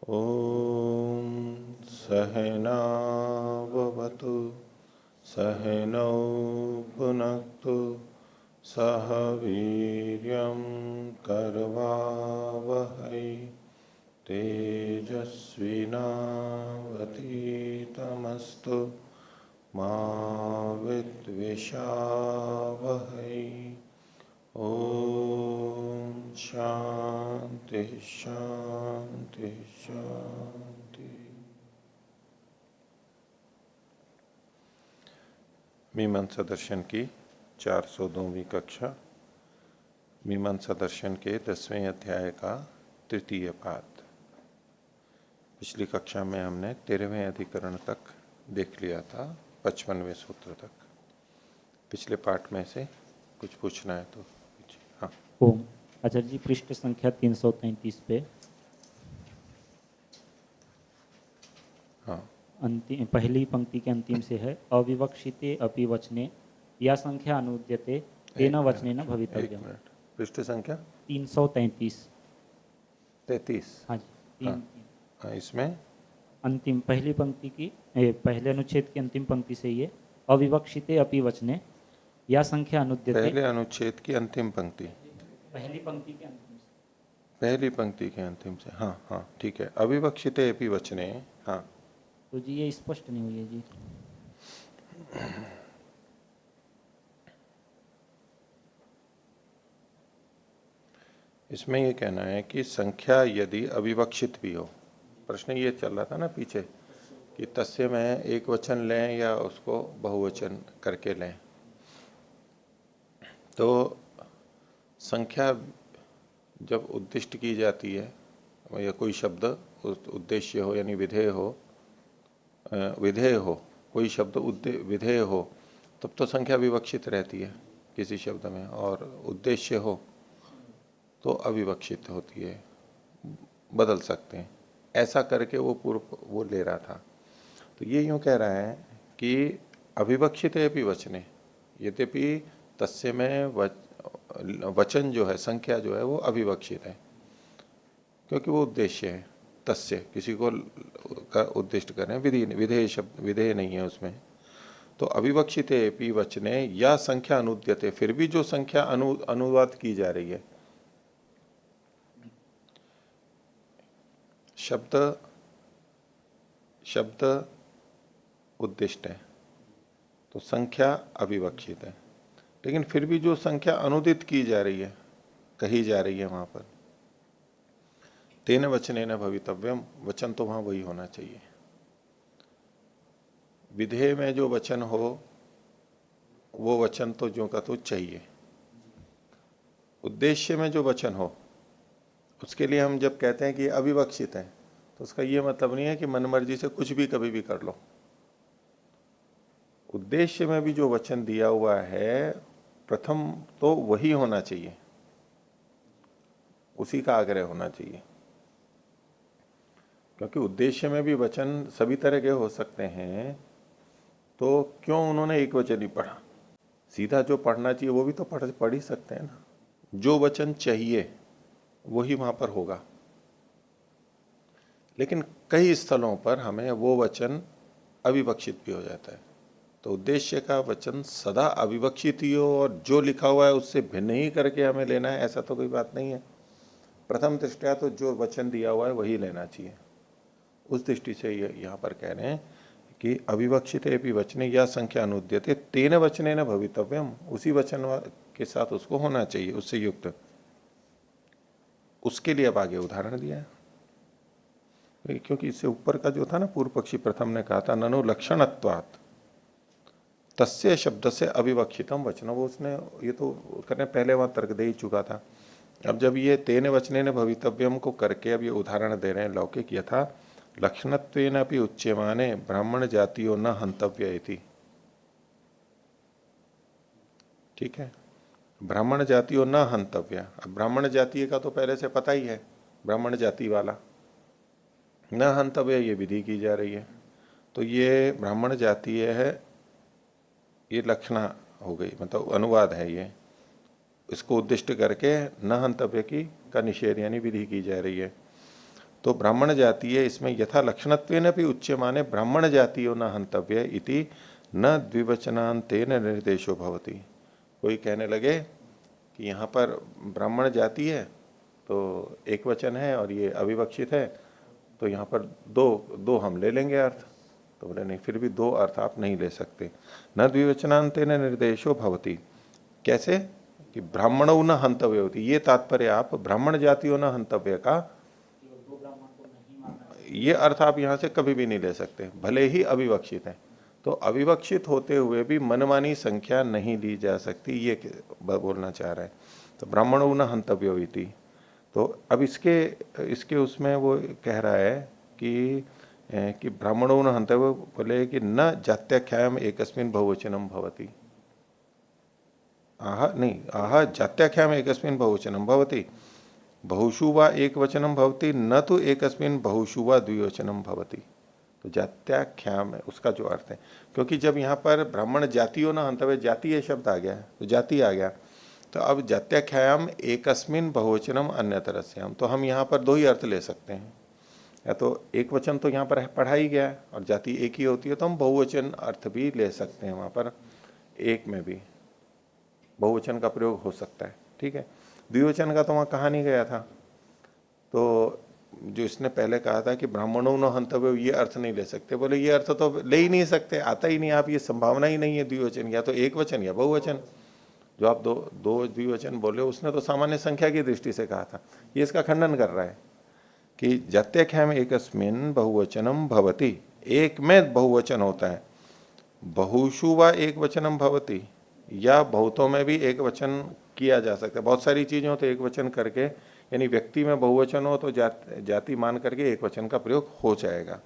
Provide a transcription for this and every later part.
ॐ सहनाववतु सहनौ भुनक्तु सह वीर्यं करवावहै तेजस्विनावतीतमस्तु मा विद्विषावहै। ओम शांति शांति शांति। मीमांसा दर्शन की 402वीं कक्षा, मीमांसा दर्शन के 10वें अध्याय का तृतीय पाठ। पिछली कक्षा में हमने 13वें अधिकरण तक देख लिया था, 55वें सूत्र तक। पिछले पाठ में से कुछ पूछना है तो हाँ। ओम आचार्य जी, पृष्ठ संख्या 333 पे हाँ, अंतिम पहली पंक्ति के अंतिम से है, अविवक्षिते अपि वचने या संख्या अनुद्यते तेन वचनेन एक भवितव्यम। मिनट, पृष्ठ संख्या 333। 33। हाँ जी, हाँ, हाँ, इसमें अंतिम पहली पंक्ति की पहले अनुच्छेद की अंतिम पंक्ति से ये अविवक्षिते अपि वचने या संख्या अनुद्यते। पहले अनुच्छेद की अंतिम पंक्ति, पहली पंक्ति के अंतिम से, पहली पंक्ति के अंतिम से। हाँ हाँ, ठीक है। अविवक्षिते अपि वचने। हाँ, तो जी ये स्पष्ट नहीं हुई है जी। इसमें ये कहना है कि संख्या यदि अविवक्षित भी हो, प्रश्न ये चल रहा था ना पीछे कि तस्य में एक वचन लें या उसको बहुवचन करके लें, तो संख्या जब उद्दिष्ट की जाती है या कोई शब्द उद्देश्य हो यानी विधेय हो, कोई शब्द विधेय हो, तब तो संख्या विवक्षित रहती है किसी शब्द में, और उद्देश्य हो तो अविवक्षित होती है, बदल सकते हैं। ऐसा करके वो पूर्व वो ले रहा था। तो ये यूं कह रहा है कि अविवक्षित है भी वचने, यद्यपि तस्य में वचन जो है, संख्या जो है वो अविवक्षित है, क्योंकि वो उद्देश्य है। तस्य किसी को का उद्दिष्ट कर रहे हैं, विधेय शब्द विधेय नहीं है उसमें। तो अविवक्षित है वचने या संख्या अनुद्यते, फिर भी जो संख्या अनुवाद की जा रही है, शब्द उद्दिष्ट है तो संख्या अविवक्षित है, लेकिन फिर भी जो संख्या अनुदित की जा रही है, कही जा रही है वहां पर, तेन वचने न भवितव्यम, वचन तो वहां वही होना चाहिए। विधेय में जो वचन हो वो वचन तो जो का तो चाहिए। उद्देश्य में जो वचन हो उसके लिए हम जब कहते हैं कि अविवक्षित है, तो उसका ये मतलब नहीं है कि मनमर्जी से कुछ भी कभी भी कर लो। उद्देश्य में भी जो वचन दिया हुआ है, प्रथम तो वही होना चाहिए, उसी का आग्रह होना चाहिए, क्योंकि उद्देश्य में भी वचन सभी तरह के हो सकते हैं। तो क्यों उन्होंने एक वचन ही पढ़ा? सीधा जो पढ़ना चाहिए वो भी तो पढ़ ही सकते हैं ना। जो वचन चाहिए वही वहां पर होगा, लेकिन कई स्थलों पर हमें वो वचन अविवक्षित भी हो जाता है। तो उद्देश्य का वचन सदा अविवक्षित ही हो और जो लिखा हुआ है उससे भिन्न ही करके हमें लेना है, ऐसा तो कोई बात नहीं है। प्रथम दृष्टया तो जो वचन दिया हुआ है वही लेना चाहिए। उस दृष्टि से यहाँ पर कह रहे हैं कि अविवक्षित भी वचने या संख्या अनुद्यते तेन वचने न भवितव्यम, उसी वचन के साथ उसको होना चाहिए, उससे युक्त। उसके लिए अब आगे उदाहरण दिया है, क्योंकि इससे ऊपर का जो था ना, पूर्व पक्षी प्रथम ने कहा था ननु लक्षणत्वात् तस्य शब्द से अविवक्षितम वचन, वो उसने ये तो करने पहले वहां तर्क दे ही चुका था। अब जब ये तेन वचने न भवितव्यम को करके अब ये उदाहरण दे रहे हैं, लौकिक यथा लक्षणत्वेन अपि उच्यमाने ब्राह्मण जातियो न हंतव्य इति। ठीक है, ब्राह्मण जातियो न हंतव्य। अब ब्राह्मण जातीय का तो पहले से पता ही है, ब्राह्मण जाति वाला न हंतव्य ये विधि की जा रही है। तो ये ब्राह्मण जातीय है, ये लक्षणा हो गई, मतलब अनुवाद है ये। इसको उद्दिष्ट करके न हंतव्य की का निषेध यानी विधि की जा रही है। तो ब्राह्मण जातीय इसमें यथा लक्षणत्वेन भी उच्यमाने ब्राह्मण जातीयो न हंतव्य इति न द्विवचनांतेन निर्देशो भवति। कोई कहने लगे कि यहाँ पर ब्राह्मण जाति है तो एक वचन है और ये अविवक्षित है, तो यहाँ पर दो हम ले लेंगे अर्थ। तो बोले नहीं, फिर भी दो अर्थ आप नहीं ले सकते। न द्विवचनांतेन निर्देशो भवति। कैसे कि ब्राह्मणो न हंतव्य होती, ये तात्पर्य आप ब्राह्मण जातियों न हंतव्य का ये अर्थ आप यहां से कभी भी नहीं ले सकते, भले ही अविवक्षित है। तो अविवक्षित होते हुए भी मनमानी संख्या नहीं ली जा सकती, ये बोलना चाह रहा है। तो ब्राह्मणो न हंतव्य हुई। तो अब इसके उसमें वो कह रहा है कि ब्राह्मणो न हंतव्य, बोले कि न जात्याख्याम एकस्मिन् बहुवचनम भवति। आह जात्याख्याम एकस्मिन् बहुवचनम भवति, बहुषु वा एक वचनम भवति, न तो एकस्मिन् बहुषु वा द्विवचनम भवति। तो जात्याख्याम है उसका जो अर्थ है, क्योंकि जब यहाँ पर ब्राह्मण जातियों न हंतव्य जातीय शब्द आ गया तो जाति आ गया, तो अब जात्याख्याम एकस्मिन् बहुवचनम अन्यतरस्याम, तो हम यहाँ पर दो ही अर्थ ले सकते हैं। या तो एक वचन तो यहाँ पर पढ़ा ही गया और जाति एक ही होती है, तो हम बहुवचन अर्थ भी ले सकते हैं, वहाँ पर एक में भी बहुवचन का प्रयोग हो सकता है। ठीक है, द्विवचन का तो वहाँ कहा नहीं गया था। तो जो इसने पहले कहा था कि ब्राह्मणों न हंतव्य, ये अर्थ नहीं ले सकते, बोले ये अर्थ तो ले ही नहीं सकते, आता ही नहीं, आप ये संभावना ही नहीं है द्विवचन, या तो एक वचन या बहुवचन। जो आप दो द्विवचन बोले, उसने तो सामान्य संख्या की दृष्टि से कहा था, ये इसका खंडन कर रहा है कि जात्याख्याम एकस्मिन् बहुवचनम भवति, एक में बहुवचन होता है, बहुषु वा एक वचनम भवति, या बहुतों में भी एक वचन किया जा सकता है। बहुत सारी चीजें हो तो एक वचन करके, यानी व्यक्ति में बहुवचन हो तो जाति मान करके एक वचन का प्रयोग हो जाएगा।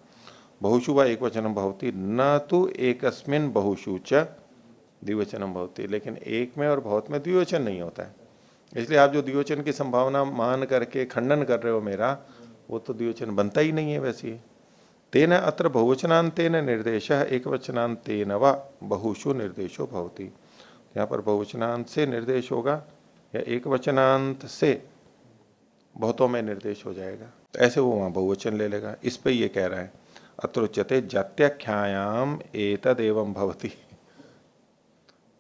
बहुषु वा एक वचनम भवति न तो एकस्मिन् बहुषु च द्विवचनम भवति, लेकिन एक में और बहुत में द्विवचन नहीं होता है। इसलिए आप जो द्विवचन की संभावना मान करके खंडन कर रहे हो मेरा, वो तो द्विवचन बनता ही नहीं है वैसे। तेन अत्र बहुवचनांतेन निर्देशः एकवचनांतेन वा बहुषु निर्देशो भवति। यहाँ पर बहुवचनांत से निर्देश होगा या एक वचनांत से बहुतों में निर्देश हो जाएगा, तो ऐसे वो वहां बहुवचन ले लेगा। इस पे ये कह रहा है अत्रोच्यते जात्याख्यायाम एतदेवं भवति,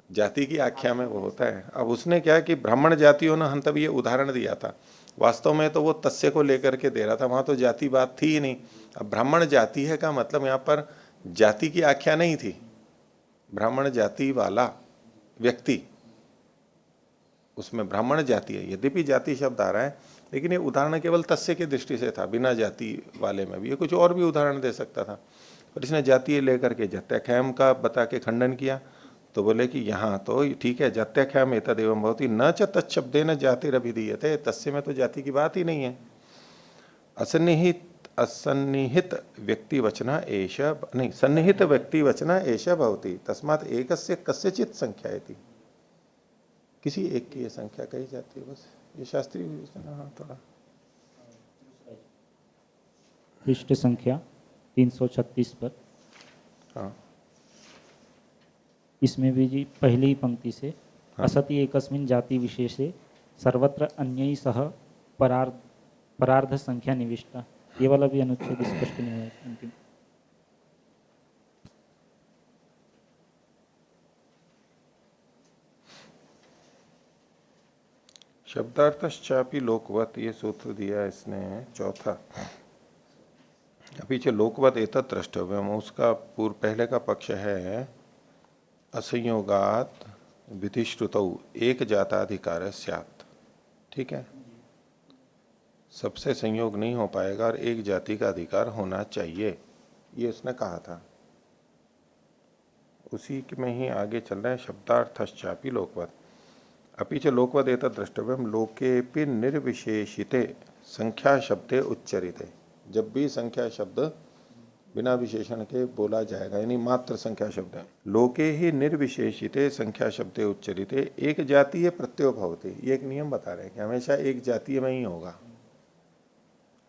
जाति की आख्या में वो होता है। अब उसने क्या कि ब्राह्मण जातियों ने हंतव्य उदाहरण दिया था, वास्तव में तो वो तस्य को लेकर के दे रहा था, वहां तो जाति बात थी ही नहीं। अब ब्राह्मण जाति है का मतलब यहाँ पर जाति की आख्या नहीं थी, ब्राह्मण जाति वाला व्यक्ति, उसमें ब्राह्मण जाति है। यद्यपि जाति शब्द आ रहा है, लेकिन ये उदाहरण केवल तस्य की दृष्टि से था, बिना जाति वाले में भी ये कुछ और भी उदाहरण दे सकता था, पर इसने जाति लेकर के जात्याख्याम का बता के खंडन किया। तो बोले कि यहाँ तो ठीक है, जात्याख्याम एतदेवं भवति न च तत्शब्देन जातिरभिधीयते, तस्य में तो जाति की बात ही नहीं है। असन्निहित व्यक्ति वचना एष नहीं, सन्निहित व्यक्ति वचना एष भवति, तस्मात् एकस्य कस्यचित् संख्यायति, किसी एक की ये संख्या कही जाती है बस। ये शास्त्रीय विवेचना। हाँ, थोड़ा पृष्ठ संख्या 336 पर। हाँ, इसमें भी जी पहली पंक्ति से हाँ। असति एकस्मिन् जाति विशेषे सर्वत्र अन्यैः सह परार्ध संख्या निविष्टा, ये वाला भी अनुच्छेद स्पष्ट नहीं है अंतिम। शब्दार्थश्चापि लोकवत, ये सूत्र दिया इसने चौथा। पीछे लोकवत एतत् द्रष्टव्यम, उसका पूर्व पहले का पक्ष है असंयोगात विधिश्रुतौ एक जाताधिकार स्यात्। ठीक है, सबसे संयोग नहीं हो पाएगा और एक जाति का अधिकार होना चाहिए, ये उसने कहा था। उसी में ही आगे चल रहा है शब्दार्थश्चापि लोकवत, अपि च लोकवत एतत् द्रष्टव्यम लोकेपि निर्विशेषिते संख्या शब्दे उच्चरिते। जब भी संख्या शब्द बिना विशेषण के बोला जाएगा, यानी मात्र संख्या शब्द है, लोके ही निर्विशेषिते संख्या शब्दे उच्चरिते एक जातीय प्रत्यय भवति, ये एक नियम बता रहे हैं कि हमेशा एक जातीय में ही होगा।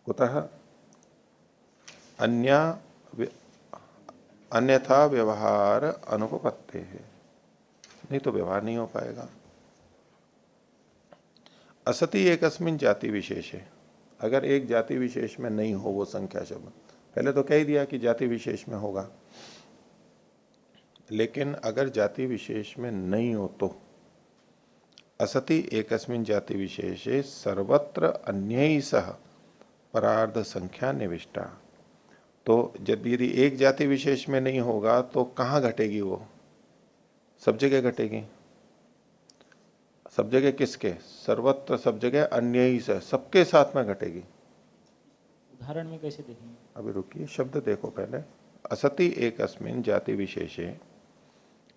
कुतः अन्यथा व्यवहार अनुपपत्ते है, नहीं तो व्यवहार नहीं हो पाएगा। असति एकस्मिन् जाति विशेषे, अगर एक जाति विशेष में नहीं हो वो संख्या शब्द, पहले तो कह ही दिया कि जाति विशेष में होगा, लेकिन अगर जाति विशेष में नहीं हो तो असति एकस्मिन् जाति विशेषे सर्वत्र अन्यैः सह परार्ध संख्या निविष्टा। तो जब यदि एक जाति विशेष में नहीं होगा तो कहाँ घटेगी वो? सब जगह घटेगी। सब जगह किसके? सर्वत्र, सब जगह अन्यैः सह, सबके साथ में घटेगी। उदाहरण में कैसे देखेंगे? अभी रुकिए, शब्द देखो पहले। असति एकस्मिन् जाति विशेषे,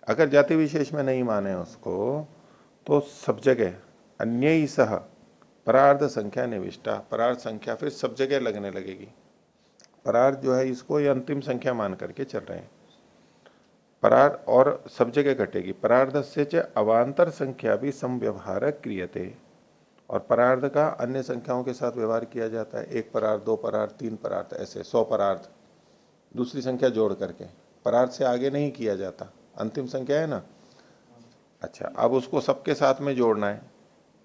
अगर जाति विशेष में नहीं माने उसको तो सब जगह अन्यैः सह परार्ध संख्या निविष्टा, परार्ध संख्या फिर सब जगह लगने लगेगी। परार्ध जो है इसको ये अंतिम संख्या मान करके चल रहे हैं। परार्ध और सब जगह घटेगी। परार्ध से च अवांतर संख्या भी समव्यवहार क्रियते, और परार्ध का अन्य संख्याओं के साथ व्यवहार किया जाता है। एक परार्ध, दो परार्ध, तीन परार्थ, ऐसे 100 परार्थ दूसरी संख्या जोड़ करके। परार्थ से आगे नहीं किया जाता, अंतिम संख्या है ना। अच्छा, अब उसको सबके साथ में जोड़ना है,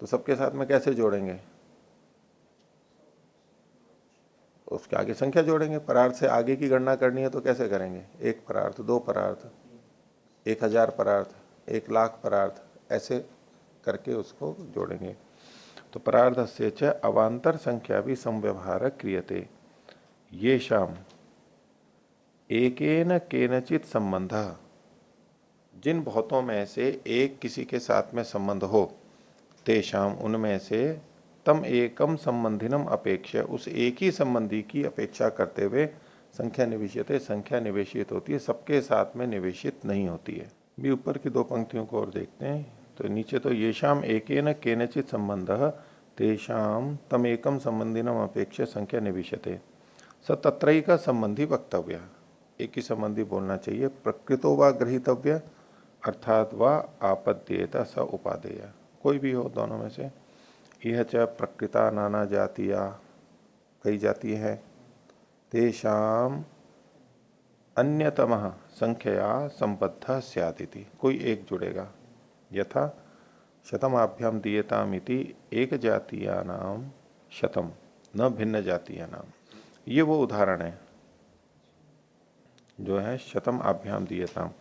तो सबके साथ में कैसे जोड़ेंगे? उसके आगे संख्या जोड़ेंगे। परार्थ से आगे की गणना करनी है तो कैसे करेंगे? एक परार्थ, दो परार्थ, 1000 परार्थ, 1,00,000 परार्थ, ऐसे करके उसको जोड़ेंगे। तो परार्ध से च अवांतर संख्या भी समव्यवहार क्रियते, ये शाम एकेन केनचित संबंध, जिन बहुतों में से एक किसी के साथ में संबंध हो, तेषाम उनमें से तम एकम संबंधिनम अपेक्षा, उस एक ही संबंधी की अपेक्षा करते हुए संख्या निवेशित, संख्या निवेशित होती है, सबके साथ में निवेशित नहीं होती है। भी ऊपर की दो पंक्तियों को और देखते हैं। तो नीचे तो येषाम एकेन केनचित संबंध तेषाम तम एकम संबंधिनम अपेक्षा संख्या निवेशते, स तत्रई का संबंधी वक्तव्य, एक ही संबंधी बोलना चाहिए। प्रकृतो व गृहीतव्य अर्थात व आपद्येत स उपादेय, कोई भी हो दोनों में से। यह च प्रकृता नाना जातिया, कई जाति है। तेषाम अन्यतमः संख्या संबद्ध स्यादिति, कोई एक जुड़ेगा। यथा शतमाभ्याम दीयताम इति एक जातीयानाम शतम न भिन्न जातीयानाम, ये वो उदाहरण है जो है शतम आभ्याम दीयताम।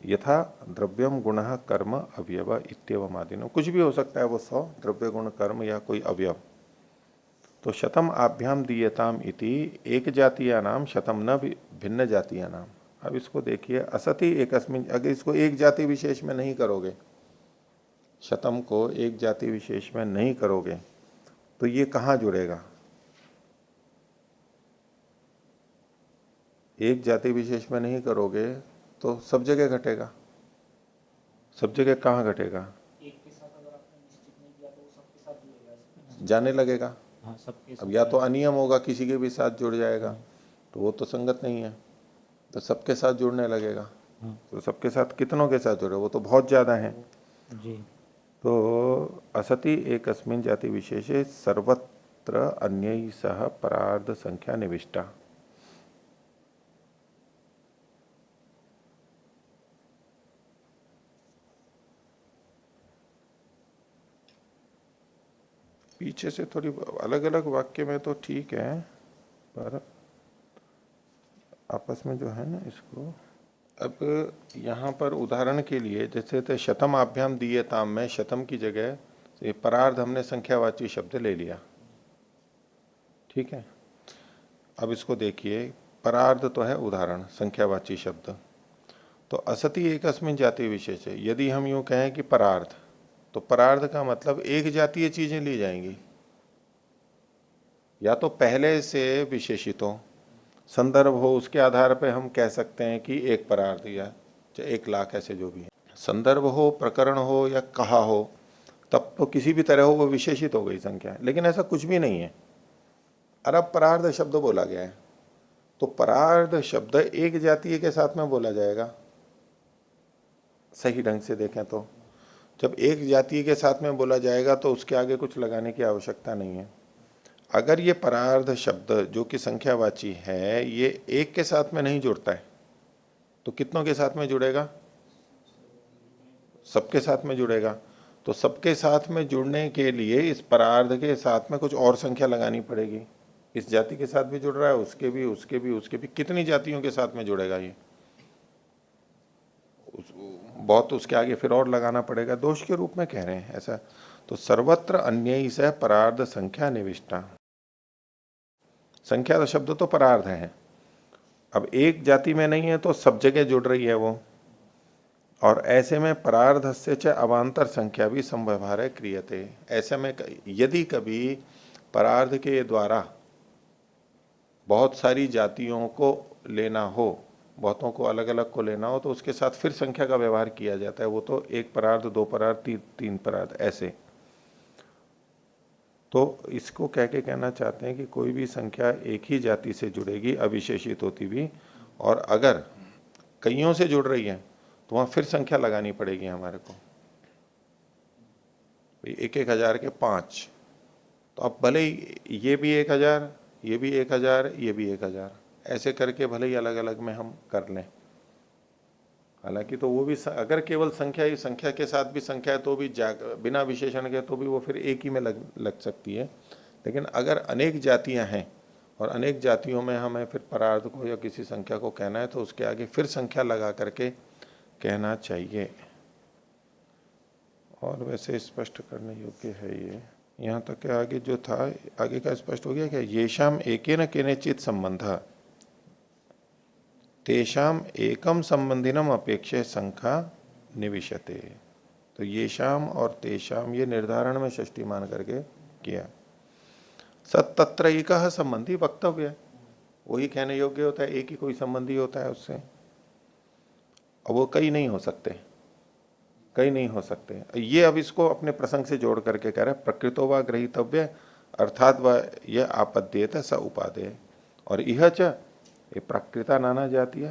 यथा द्रव्यम गुण कर्म अवयव इत्येवम आदिनो, कुछ भी हो सकता है वो 100, द्रव्य गुण कर्म या कोई अवयव। तो शतम आभ्याम दीयताम इति एक जातीय नाम शतम न भिन्न जातीय नाम। अब इसको देखिए, असति एकस्मिन, अगर इसको एक जाति विशेष में नहीं करोगे, शतम को एक जाति विशेष में नहीं करोगे तो ये कहाँ जुड़ेगा? एक जाति विशेष में नहीं करोगे तो सब जगह घटेगा। सब जगह कहाँ घटेगा? एक के साथ अगर आपने निश्चित नहीं किया तो वो सबके साथ जुड़ेगा, जाने लगेगा। हाँ सबके अब या तो अनियम होगा, किसी के भी साथ जुड़ जाएगा, तो वो तो संगत नहीं है, तो सबके साथ जुड़ने लगेगा। तो सबके साथ कितनों के साथ जुड़े? वो तो बहुत ज्यादा है जी। तो असति एकस्मिन् जाति विशेषे सर्वत्र अन्यैः सह परार्ध संख्या निविष्टा। पीछे से थोड़ी अलग अलग वाक्य में तो ठीक है, पर आपस में जो है ना इसको, अब यहाँ पर उदाहरण के लिए जैसे थे शतम आभ्याम दीयताम में शतम की जगह से परार्ध हमने संख्यावाची शब्द ले लिया, ठीक है। अब इसको देखिए, परार्ध तो है उदाहरण, संख्यावाची शब्द। तो असति एकस्मिन् जाति विशेष है, यदि हम यूं कहें कि परार्ध, तो परार्ध का मतलब एक जातीय चीजें ली जाएंगी, या तो पहले से विशेषित हो, संदर्भ हो, उसके आधार पर हम कह सकते हैं कि एक परार्थ या 1,00,000, ऐसे जो भी है। संदर्भ हो, प्रकरण हो या कहा हो, तब तो किसी भी तरह हो वो विशेषित हो गई संख्या, लेकिन ऐसा कुछ भी नहीं है। अरब परार्ध शब्द बोला गया है, तो परार्ध शब्द एक जातीय के साथ में बोला जाएगा सही ढंग से देखें तो। जब एक जातीय के साथ में बोला जाएगा तो उसके आगे कुछ लगाने की आवश्यकता नहीं है। अगर ये परार्ध शब्द जो कि संख्यावाची है ये एक के साथ में नहीं जुड़ता है तो कितनों के साथ में जुड़ेगा? सबके साथ में जुड़ेगा। तो सबके साथ में जुड़ने के लिए इस परार्ध के साथ में कुछ और संख्या लगानी पड़ेगी। इस जाति के साथ भी जुड़ रहा है, उसके भी, उसके भी, उसके भी, कितनी जातियों के साथ में जुड़ेगा ये? बहुत उसके आगे फिर और लगाना पड़ेगा, दोष के रूप में कह रहे हैं ऐसा। तो सर्वत्र अन्य से परार्ध संख्या निविष्टा। संख्या शब्द तो परार्ध है, अब एक जाति में नहीं है तो सब जगह जुड़ रही है वो। और ऐसे में परार्ध से च अवान्तर संख्या भी संव्यवहार क्रियते। ऐसे में यदि कभी परार्ध के द्वारा बहुत सारी जातियों को लेना हो, बहुतों को अलग अलग को लेना हो, तो उसके साथ फिर संख्या का व्यवहार किया जाता है। वो तो एक परार्ध, दो परार्ध, तीन परार्ध ऐसे। तो इसको कह के कहना चाहते हैं कि कोई भी संख्या एक ही जाति से जुड़ेगी अविशेषित होती भी, और अगर कईयों से जुड़ रही है तो वहां फिर संख्या लगानी पड़ेगी हमारे को। एक 1000 के 5, तो अब भले ही ये भी 1000, ये भी 1000, ये भी 1000, ऐसे करके भले ही अलग अलग में हम कर लें। हालांकि तो वो भी अगर केवल संख्या ही संख्या के साथ भी संख्या है तो भी बिना विशेषण के तो भी वो फिर एक ही में लग सकती है। लेकिन अगर अनेक जातियां हैं और अनेक जातियों में हमें फिर परार्ध को या किसी संख्या को कहना है तो उसके आगे फिर संख्या लगा करके कहना चाहिए। और वैसे स्पष्ट करने योग्य है ये। यहाँ तक के आगे जो था, आगे का स्पष्ट हो गया क्या? येषाम एकेन केनचित संबंध तेषाम एकम संबंधिनम अपेक्षे संख्या निविशते। तो येषाम और तेषाम ये निर्धारण में षष्ठी मान करके किया। सत्तत्र एक संबंधी वक्तव्य, वही कहने योग्य होता है, एक ही कोई संबंधी होता है उससे। अब वो कई नहीं हो सकते, कई नहीं हो सकते। ये अब इसको अपने प्रसंग से जोड़ करके कह रहे हैं, प्रकृतो व ग्रहीतव्य अर्थात व यह आपद्येत स उपादेय। और यह च ये प्राकृता नाना जातिया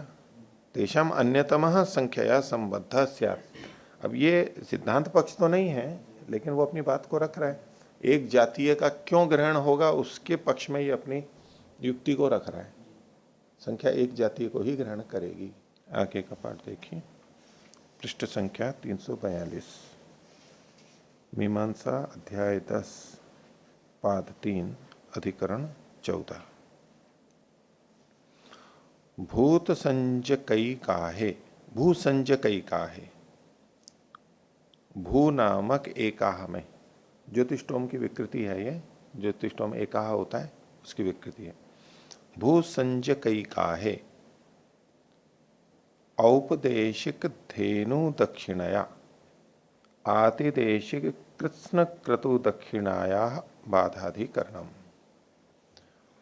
तेषाम अन्यतमः संख्या संबद्ध स्यात्। अब ये सिद्धांत पक्ष तो नहीं है, लेकिन वो अपनी बात को रख रहा है। एक जातीय का क्यों ग्रहण होगा उसके पक्ष में ये अपनी युक्ति को रख रहा है। संख्या एक जातीय को ही ग्रहण करेगी। आगे का पाठ देखिए, पृष्ठ संख्या 342, मीमांसा अध्याय 10 पाद 3 अधिकरण 14। भूत संजकई काहे, भू संजकई काहे, भू नामक एकाह में, ज्योतिष्टोम की विकृति है ये, ज्योतिष्टोम एकाह होता है उसकी विकृति है। भू संजकई काहे औपदेशिक धेनु दक्षिणया आतिदेशिक कृष्ण क्रतु दक्षिणाया बाधाधिकरणम।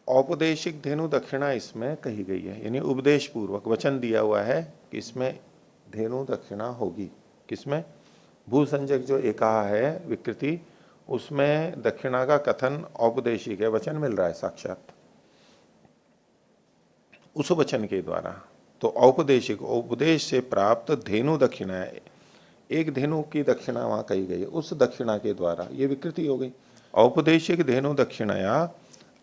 औपदेशिक धेनु दक्षिणा इसमें कही गई है, यानी उपदेश पूर्वक वचन दिया हुआ है कि इसमें धेनु दक्षिणा होगी। किसमें? भू संजक जो एकाह है विकृति, उसमें दक्षिणा का कथन औपदेशिक है, वचन मिल रहा है साक्षात उस वचन के द्वारा। तो औपदेशिक, उपदेश से प्राप्त धेनु दक्षिणा है, एक धेनु की दक्षिणा वहां कही गई है, उस दक्षिणा के द्वारा ये विकृति हो गई। औपदेशिक धेनु दक्षिणाया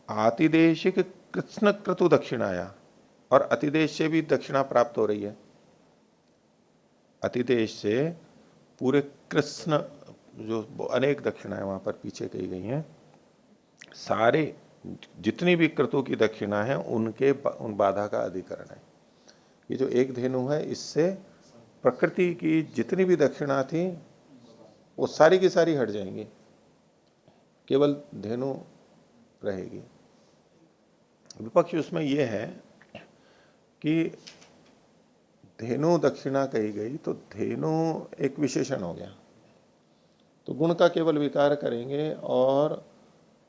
आतिदेशिक कृष्ण क्रतु दक्षिणाया, और अतिदेश से भी दक्षिणा प्राप्त हो रही है। अतिदेश से पूरे कृष्ण जो अनेक दक्षिणाएं वहां पर पीछे कही गई हैं, सारे जितनी भी क्रतु की दक्षिणा है उनके उन बाधा का अधिकरण है। ये जो एक धेनु है इससे प्रकृति की जितनी भी दक्षिणा थी वो सारी की सारी हट जाएंगी, केवल धेनु रहेगी। विपक्ष उसमें यह है कि धेनु दक्षिणा कही गई तो धेनु एक विशेषण हो गया, तो गुण का केवल विकार करेंगे। और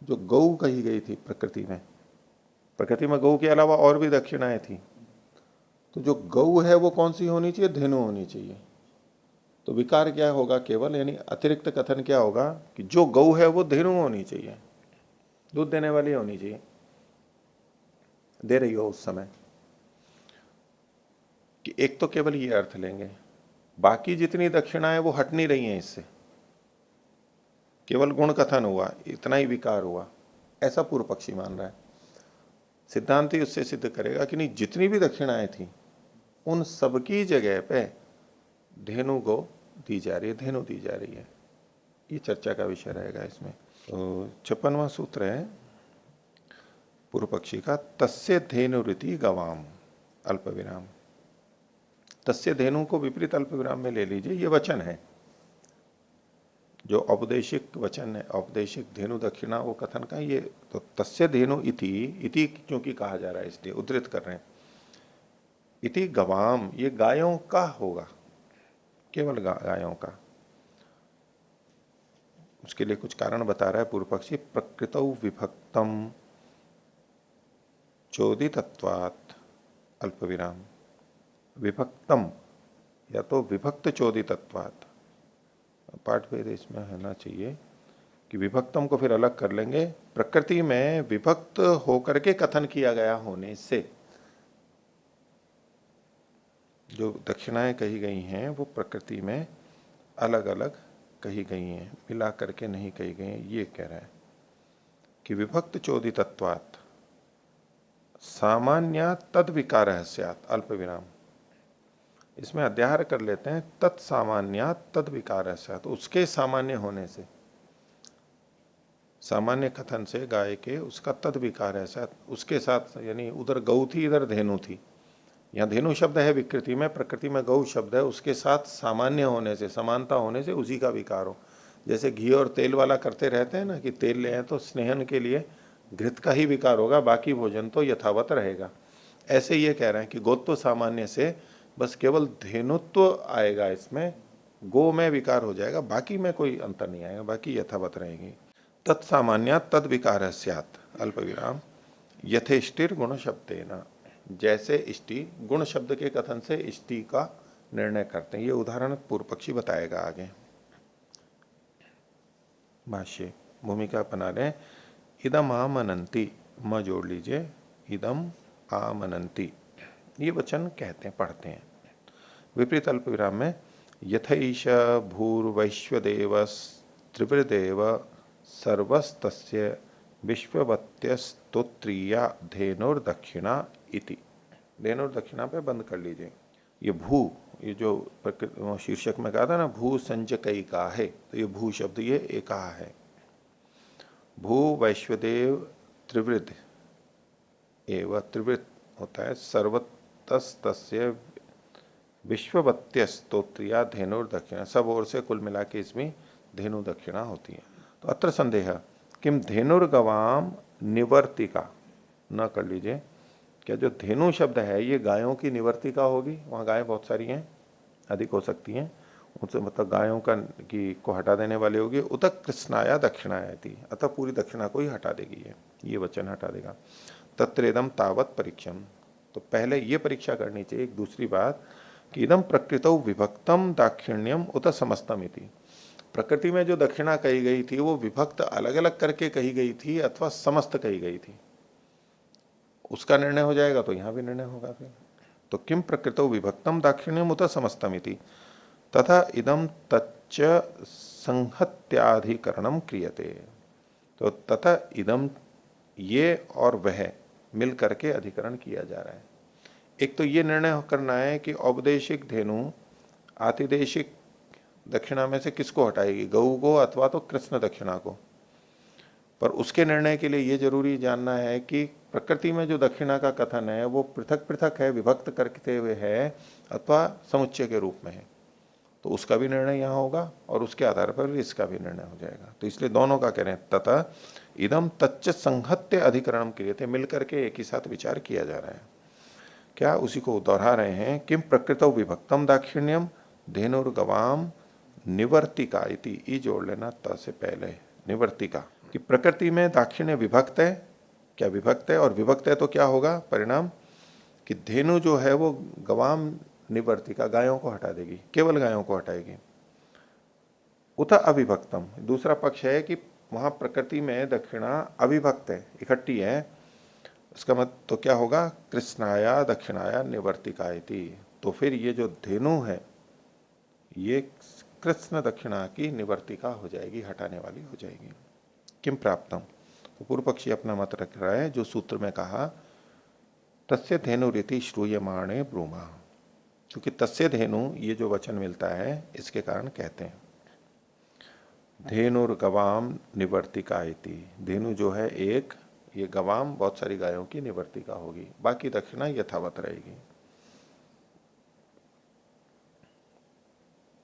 जो गौ कही गई थी प्रकृति में गौ के अलावा और भी दक्षिणाएं थी, तो जो गौ है वो कौन सी होनी चाहिए? धेनु होनी चाहिए। तो विकार क्या होगा? केवल, यानी अतिरिक्त कथन क्या होगा कि जो गौ है वो धेनु होनी चाहिए, दूध देने वाली होनी चाहिए, दे रही हो उस समय। कि एक तो केवल ये अर्थ लेंगे, बाकी जितनी दक्षिणाएं वो हट नहीं रही हैं इससे, केवल गुण कथन हुआ, इतना ही विकार हुआ, ऐसा पूर्व पक्षी मान रहा है। सिद्धांत ही उससे सिद्ध करेगा कि नहीं, जितनी भी दक्षिणाएं थी उन सबकी जगह पे धेनु को दी जा रही है, धेनु दी जा रही है। ये चर्चा का विषय रहेगा इसमें। तो 56वां सूत्र है पूर्व पक्षी का, तस्य धेनुरिति गवाम अल्प विराम। तस्य धेनु को विपरीत अल्प विराम में ले लीजिए, ये वचन है जो औपदेशिक वचन है, औपदेशिक धेनु दक्षिणा वो कथन का ये। तो तस्य धेनु इति क्योंकि कहा जा रहा है इसलिए उद्धृत कर रहे हैं। इति गवाम, ये गायों का होगा, केवल गायों का। उसके लिए कुछ कारण बता रहा है पूर्व पक्षी, प्रकृतौ विभक्तम चोदितत्वात् अल्प विराम। विभक्तम या तो विभक्त चोदितत्वात्, पाठ भेद इसमें होना चाहिए कि विभक्तम को फिर अलग कर लेंगे, प्रकृति में विभक्त होकर के कथन किया गया होने से। जो दक्षिणाएं कही गई हैं वो प्रकृति में अलग अलग कही गई हैं, मिला करके नहीं कही गई हैं, ये कह रहा है कि विभक्त चोदितत्वात् सामान्य तद विकार स्यात् अल्प विराम। इसमें अध्याहार कर लेते हैं, तत्सामान्य तद विकार स्यात्, उसके सामान्य होने से, सामान्य कथन से गाय के उसका तद विकार है स्यात्, उसके साथ, यानी उधर गौ थी इधर धेनु थी। यहाँ धेनु शब्द है विकृति में, प्रकृति में गौ शब्द है, उसके साथ सामान्य होने से, समानता होने से उसी का विकार हो। जैसे घी और तेल वाला करते रहते हैं ना कि तेल ले आए तो स्नेहन के लिए घृत का ही विकार होगा, बाकी भोजन तो यथावत रहेगा। ऐसे ये कह रहे हैं कि गोत्व सामान्य से बस केवल धेनुत्व आएगा, इसमें गो में विकार हो जाएगा, बाकी में कोई अंतर नहीं आएगा, बाकी यथावत रहेगी। तत्सामान्य तद विकार स्यात् अल्प विराम यथेष्टिर गुण शब्देन। जैसे इष्टि गुण शब्द के कथन से इष्टि का निर्णय करते हैं, ये उदाहरण पूर्व पक्षी बताएगा आगे। भाष्य भूमिका बना रहे, इदम आमनंती, म जोड़ लीजिए, इदम आमनंती, ये वचन कहते हैं, पढ़ते हैं। विपरीत अल्प विराम में यथैष भूर्वैश्वदेव त्रिवृदेव सर्वस्तस्य विश्ववत्यस्तोत्रीया धेनुर्दक्षिणा इति। धेनुर्दक्षिणा पे बंद कर लीजिए। ये भू, ये जो शीर्षक में कहा था ना भू संजकई का है, तो ये भू शब्द ये एका है। भू वैश्वदेव त्रिवृद एवं त्रिवृत होता है, सर्वतस्तस्य विश्ववत्यस्तोत्रिया धेनुर्दक्षिणा, सब ओर से कुल मिला के इसमें धेनु दक्षिणा होती है। तो अत्र संदेह किम धेनुर्गवाम निवर्तिका, न कर लीजिए, क्या जो धेनु शब्द है ये गायों की निवर्तिका होगी? वहां गायें बहुत सारी हैं, अधिक हो सकती हैं, उनसे मतलब गायों का की को हटा देने वाली होगी। उत कृष्णाया दक्षिणाया थी, अतः पूरी दक्षिणा को ही हटा देगी, ये वचन हटा देगा। तत्रेदम तावत परीक्षम, तो पहले ये परीक्षा करनी चाहिए एक दूसरी बात कि इदम प्रकृतौ विभक्तम दाक्षिण्यम उत समस्तम इति। प्रकृति में जो दक्षिणा कही गई थी वो विभक्त अलग अलग करके कही गई थी अथवा समस्त कही गई थी, उसका निर्णय हो जाएगा तो यहां भी निर्णय होगा फिर। तो किम प्रकृतौ विभक्तम दाक्षिण्यम उत समस्तम इति तथा इदम तच्च संहत्याधिकरणम क्रियते। तो तथा इदम, ये और वह मिल करके अधिकरण किया जा रहा है। एक तो ये निर्णय करना है कि औपदेशिक धेनु आतिदेशिक दक्षिणा में से किसको हटाएगी, गऊ को अथवा तो कृष्ण दक्षिणा को। पर उसके निर्णय के लिए ये जरूरी जानना है कि प्रकृति में जो दक्षिणा का कथन है वो पृथक पृथक है, विभक्त करते हुए है अथवा समुच्चय के रूप में है, तो उसका भी निर्णय यहाँ होगा और उसके आधार पर इसका भी निर्णय हो जाएगा। तो इसलिए दोनों का कह रहे हैं, तथा इदम तच्च संहत्य अधिकरणम क्रियते, मिलकर के एक ही साथ विचार किया जा रहा है। क्या उसी को दोहरा रहे हैं, किम प्रकृतौ विभक्तम दाक्षिण्यम धेनुर्गवाम निवर्तिका इति, ई जोड़ लेना त से पहले, निवर्तिका, कि प्रकृति में दाक्षिण्य विभक्त है, क्या विभक्त है, और विभक्त है तो क्या होगा परिणाम कि धेनु जो है वो गवाम निवर्तिका, गायों को हटा देगी, केवल गायों को हटाएगी। उत अविभक्तम, दूसरा पक्ष है कि वहां प्रकृति में दक्षिणा अविभक्त है, इकट्ठी है, इसका मत तो क्या होगा, कृष्णाया दक्षिणाया निवर्तिका इति। तो फिर ये जो धेनु है ये कृष्ण दक्षिणा की निवर्तिका हो जाएगी, हटाने वाली हो जाएगी। किम प्राप्तम, तो पूर्व पक्षी अपना मत रख रहा है जो सूत्र में कहा तस्य धेनु रीति श्रूयमाणे ब्रूमा, क्योंकि तस्य धेनु ये जो वचन मिलता है इसके कारण कहते हैं। धेनुर गवाम निवर्तिका इति। धेनु जो है एक, ये गवाम बहुत सारी गायों की निवर्तिका होगी, बाकी दक्षिणा यथावत रहेगी।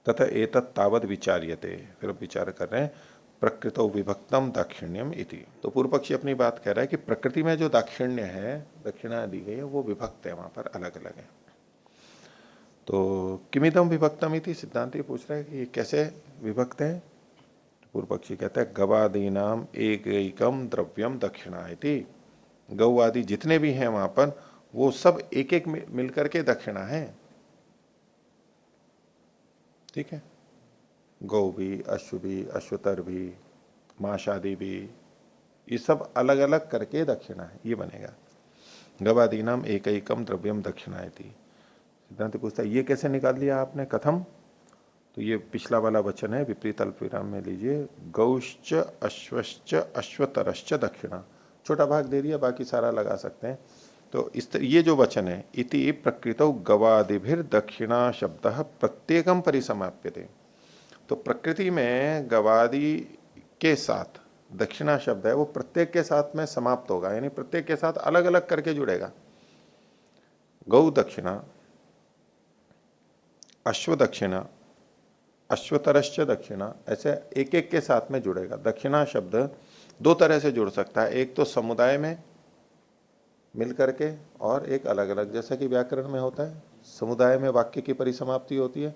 तथा एतत् तावद विचार्यते, फिर विचार कर रहे हैं प्रकृतो विभक्तम दाक्षिण्यम इति। तो पूर्व पक्षी अपनी बात कह रहा है कि प्रकृति में जो दाक्षिण्य है, दक्षिणा दी गई है, वो विभक्त है, वहां पर अलग अलग है। तो किमिदम विभक्तम इति सिद्धांति पूछ रहे हैं कि ये कैसे विभक्त है। पूर्व पक्षी कहता है गवादीनाम एक एकम द्रव्यम दक्षिणा इति। गौ आदि जितने भी हैं वहां पर, वो सब एक एक मिलकर के दक्षिणा है। ठीक है, गौ भी, अश्व भी, अश्वतर भी, माश आदि भी, ये सब अलग अलग करके दक्षिणा है, ये बनेगा गवादीनाम एक एकम द्रव्यम दक्षिणा इति। सिद्धांत पूछता है ये कैसे निकाल लिया आपने, कथम। तो ये पिछला वाला वचन है, विपरीत अल्पविराम में लीजिए, गौश्च अश्वश्च अश्वतरश्च दक्षिणा, छोटा भाग दे दिया, बाकी सारा लगा सकते हैं। तो ये जो वचन है, इति प्रकृतौ गवादिभिर दक्षिणा शब्द प्रत्येकम परिसमाप्यते। तो प्रकृति में गवादि के साथ दक्षिणा शब्द है, वो प्रत्येक के साथ में समाप्त होगा, यानी प्रत्येक के साथ अलग अलग करके जुड़ेगा। गौ दक्षिणा, अश्व दक्षिणा, अश्वतरश्च दक्षिणा, ऐसे एक एक के साथ में जुड़ेगा। दक्षिणा शब्द दो तरह से जुड़ सकता है, एक तो समुदाय में मिल करके, और एक अलग अलग, जैसा कि व्याकरण में होता है, समुदाय में वाक्य की परिसमाप्ति होती है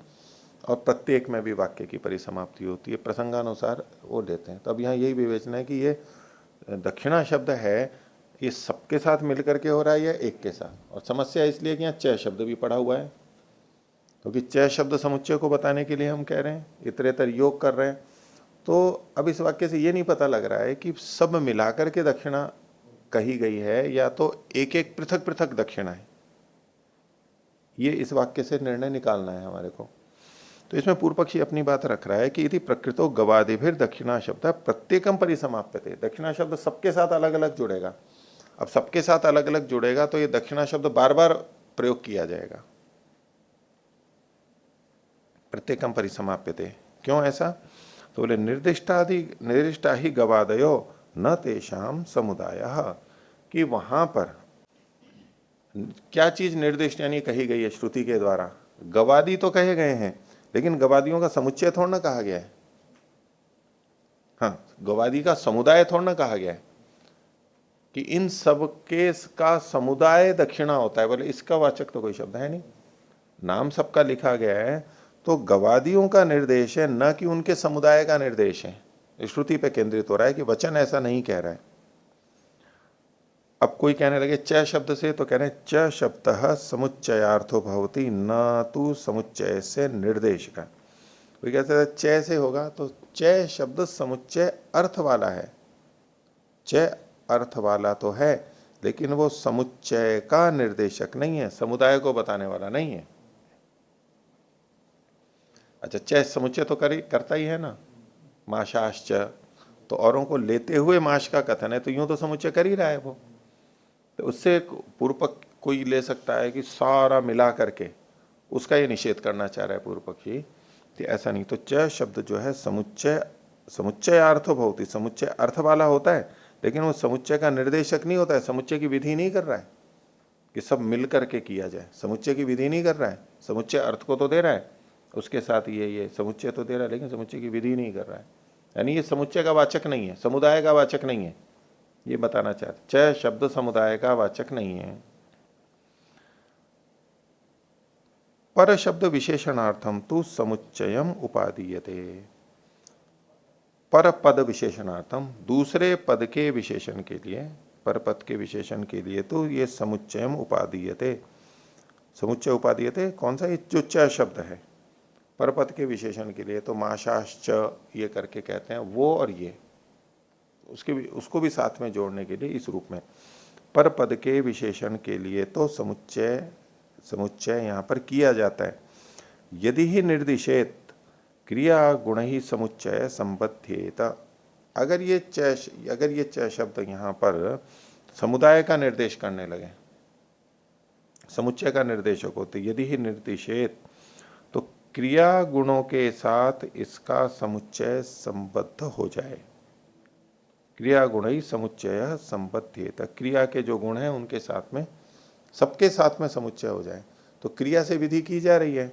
और प्रत्येक में भी वाक्य की परिसमाप्ति होती है, प्रसंगानुसार वो लेते हैं। तो अब यहाँ यही विवेचना है कि ये दक्षिणा शब्द है, ये सबके साथ मिल करके हो रहा है या एक के साथ। और समस्या इसलिए कि यहाँ च शब्द भी पड़ा हुआ है, क्योंकि च शब्द समुच्चय को बताने के लिए हम कह रहे हैं, इतरेतर योग कर रहे हैं। तो अब इस वाक्य से ये नहीं पता लग रहा है कि सब मिलाकर के दक्षिणा कही गई है या तो एक एक पृथक पृथक दक्षिणा है। ये इस वाक्य से निर्णय निकालना है हमारे को। तो इसमें पूर्व पक्षी अपनी बात रख रहा है कि यदि प्रकृतो गवादिभिर दक्षिणा शब्द प्रत्येकम परिसमाप्यते, दक्षिणा शब्द सबके साथ अलग अलग जुड़ेगा। अब सबके साथ अलग अलग जुड़ेगा तो ये दक्षिणा शब्द बार बार प्रयोग किया जाएगा, प्रत्येकम परिसमाप्यते। क्यों ऐसा? तो बोले निर्दिष्टा ही गवादयो न तेषाम समुदाय, कि वहां पर क्या चीज निर्दिष्ट यानी कही गई है श्रुति के द्वारा। गवादी तो कहे गए हैं, लेकिन गवादियों का समुच्चय थोड़ा ना कहा गया है। हाँ, गवादी का समुदाय थोड़ा ना कहा गया है कि इन सब के का समुदाय दक्षिणा होता है। बोले इसका वाचक तो कोई शब्द है नहीं, नाम सबका लिखा गया है, तो गवादियों का निर्देश है, न कि उनके समुदाय का निर्देश है। श्रुति पे केंद्रित हो रहा है कि वचन ऐसा नहीं कह रहा है। अब कोई कहने लगे च शब्द से, तो कह रहे हैं च शब्द समुच्चयार्थो भवति न तु समुच्चय से निर्देश का। कोई कहता है च से होगा, तो च शब्द समुच्चय अर्थ वाला है। च अर्थ वाला तो है, लेकिन वो समुच्चय का निर्देशक नहीं है, समुदाय को बताने वाला नहीं है। अच्छा, च समुच्चय तो करता ही है ना, माशाश्च, तो औरों को लेते हुए माश का कथन है, तो यूं तो समुच्चय कर ही रहा है वो। तो उससे पूर्व पक्ष कोई ले सकता है कि सारा मिला करके उसका ये निषेध करना चाह रहा है पूर्व पक्षी, तो ऐसा नहीं। तो च शब्द जो है समुच्चय अर्थ भवति, समुच्चय अर्थ वाला होता है, लेकिन वो समुच्चय का निर्देशक नहीं होता है, समुच्चय की विधि नहीं कर रहा है कि सब मिल करके किया जाए, समुच्चय की विधि नहीं कर रहा है। समुच्चय अर्थ को तो दे रहा है, उसके साथ ये समुच्चय तो दे रहा है, लेकिन समुच्चय की विधि नहीं कर रहा है। यानी ये समुच्चय का वाचक नहीं है, समुदाय का वाचक नहीं है, ये बताना चाहते। च शब्द समुदाय का वाचक नहीं है। पर शब्द विशेषणार्थम तु समुच्चयम उपादीयते। पर पद विशेषणार्थम, दूसरे पद के विशेषण के लिए, पर पद के विशेषण के लिए तो ये समुच्चयम उपादीयते, समुच्चय उपादीयते। कौन सा? ये जो च शब्द है पर पद के विशेषण के लिए, तो माशाश्च ये करके कहते हैं वो, और ये उसको भी साथ में जोड़ने के लिए इस रूप में पर पद के विशेषण के लिए तो समुच्चय यहां पर किया जाता है। यदि ही निर्दिशेत क्रिया गुण ही समुच्चय संबद्धेत, अगर ये च शब्द यहां पर समुदाय का निर्देश करने लगे, समुच्चय का निर्देशक होते, यदि ही निर्दिशेत, तो क्रिया गुणों के साथ इसका समुच्चय संबद्ध हो जाए। क्रिया गुण ही समुच्चय संबद्ध, क्रिया के जो गुण हैं उनके साथ में, सबके साथ में समुच्चय हो जाए। तो क्रिया से विधि की जा रही है,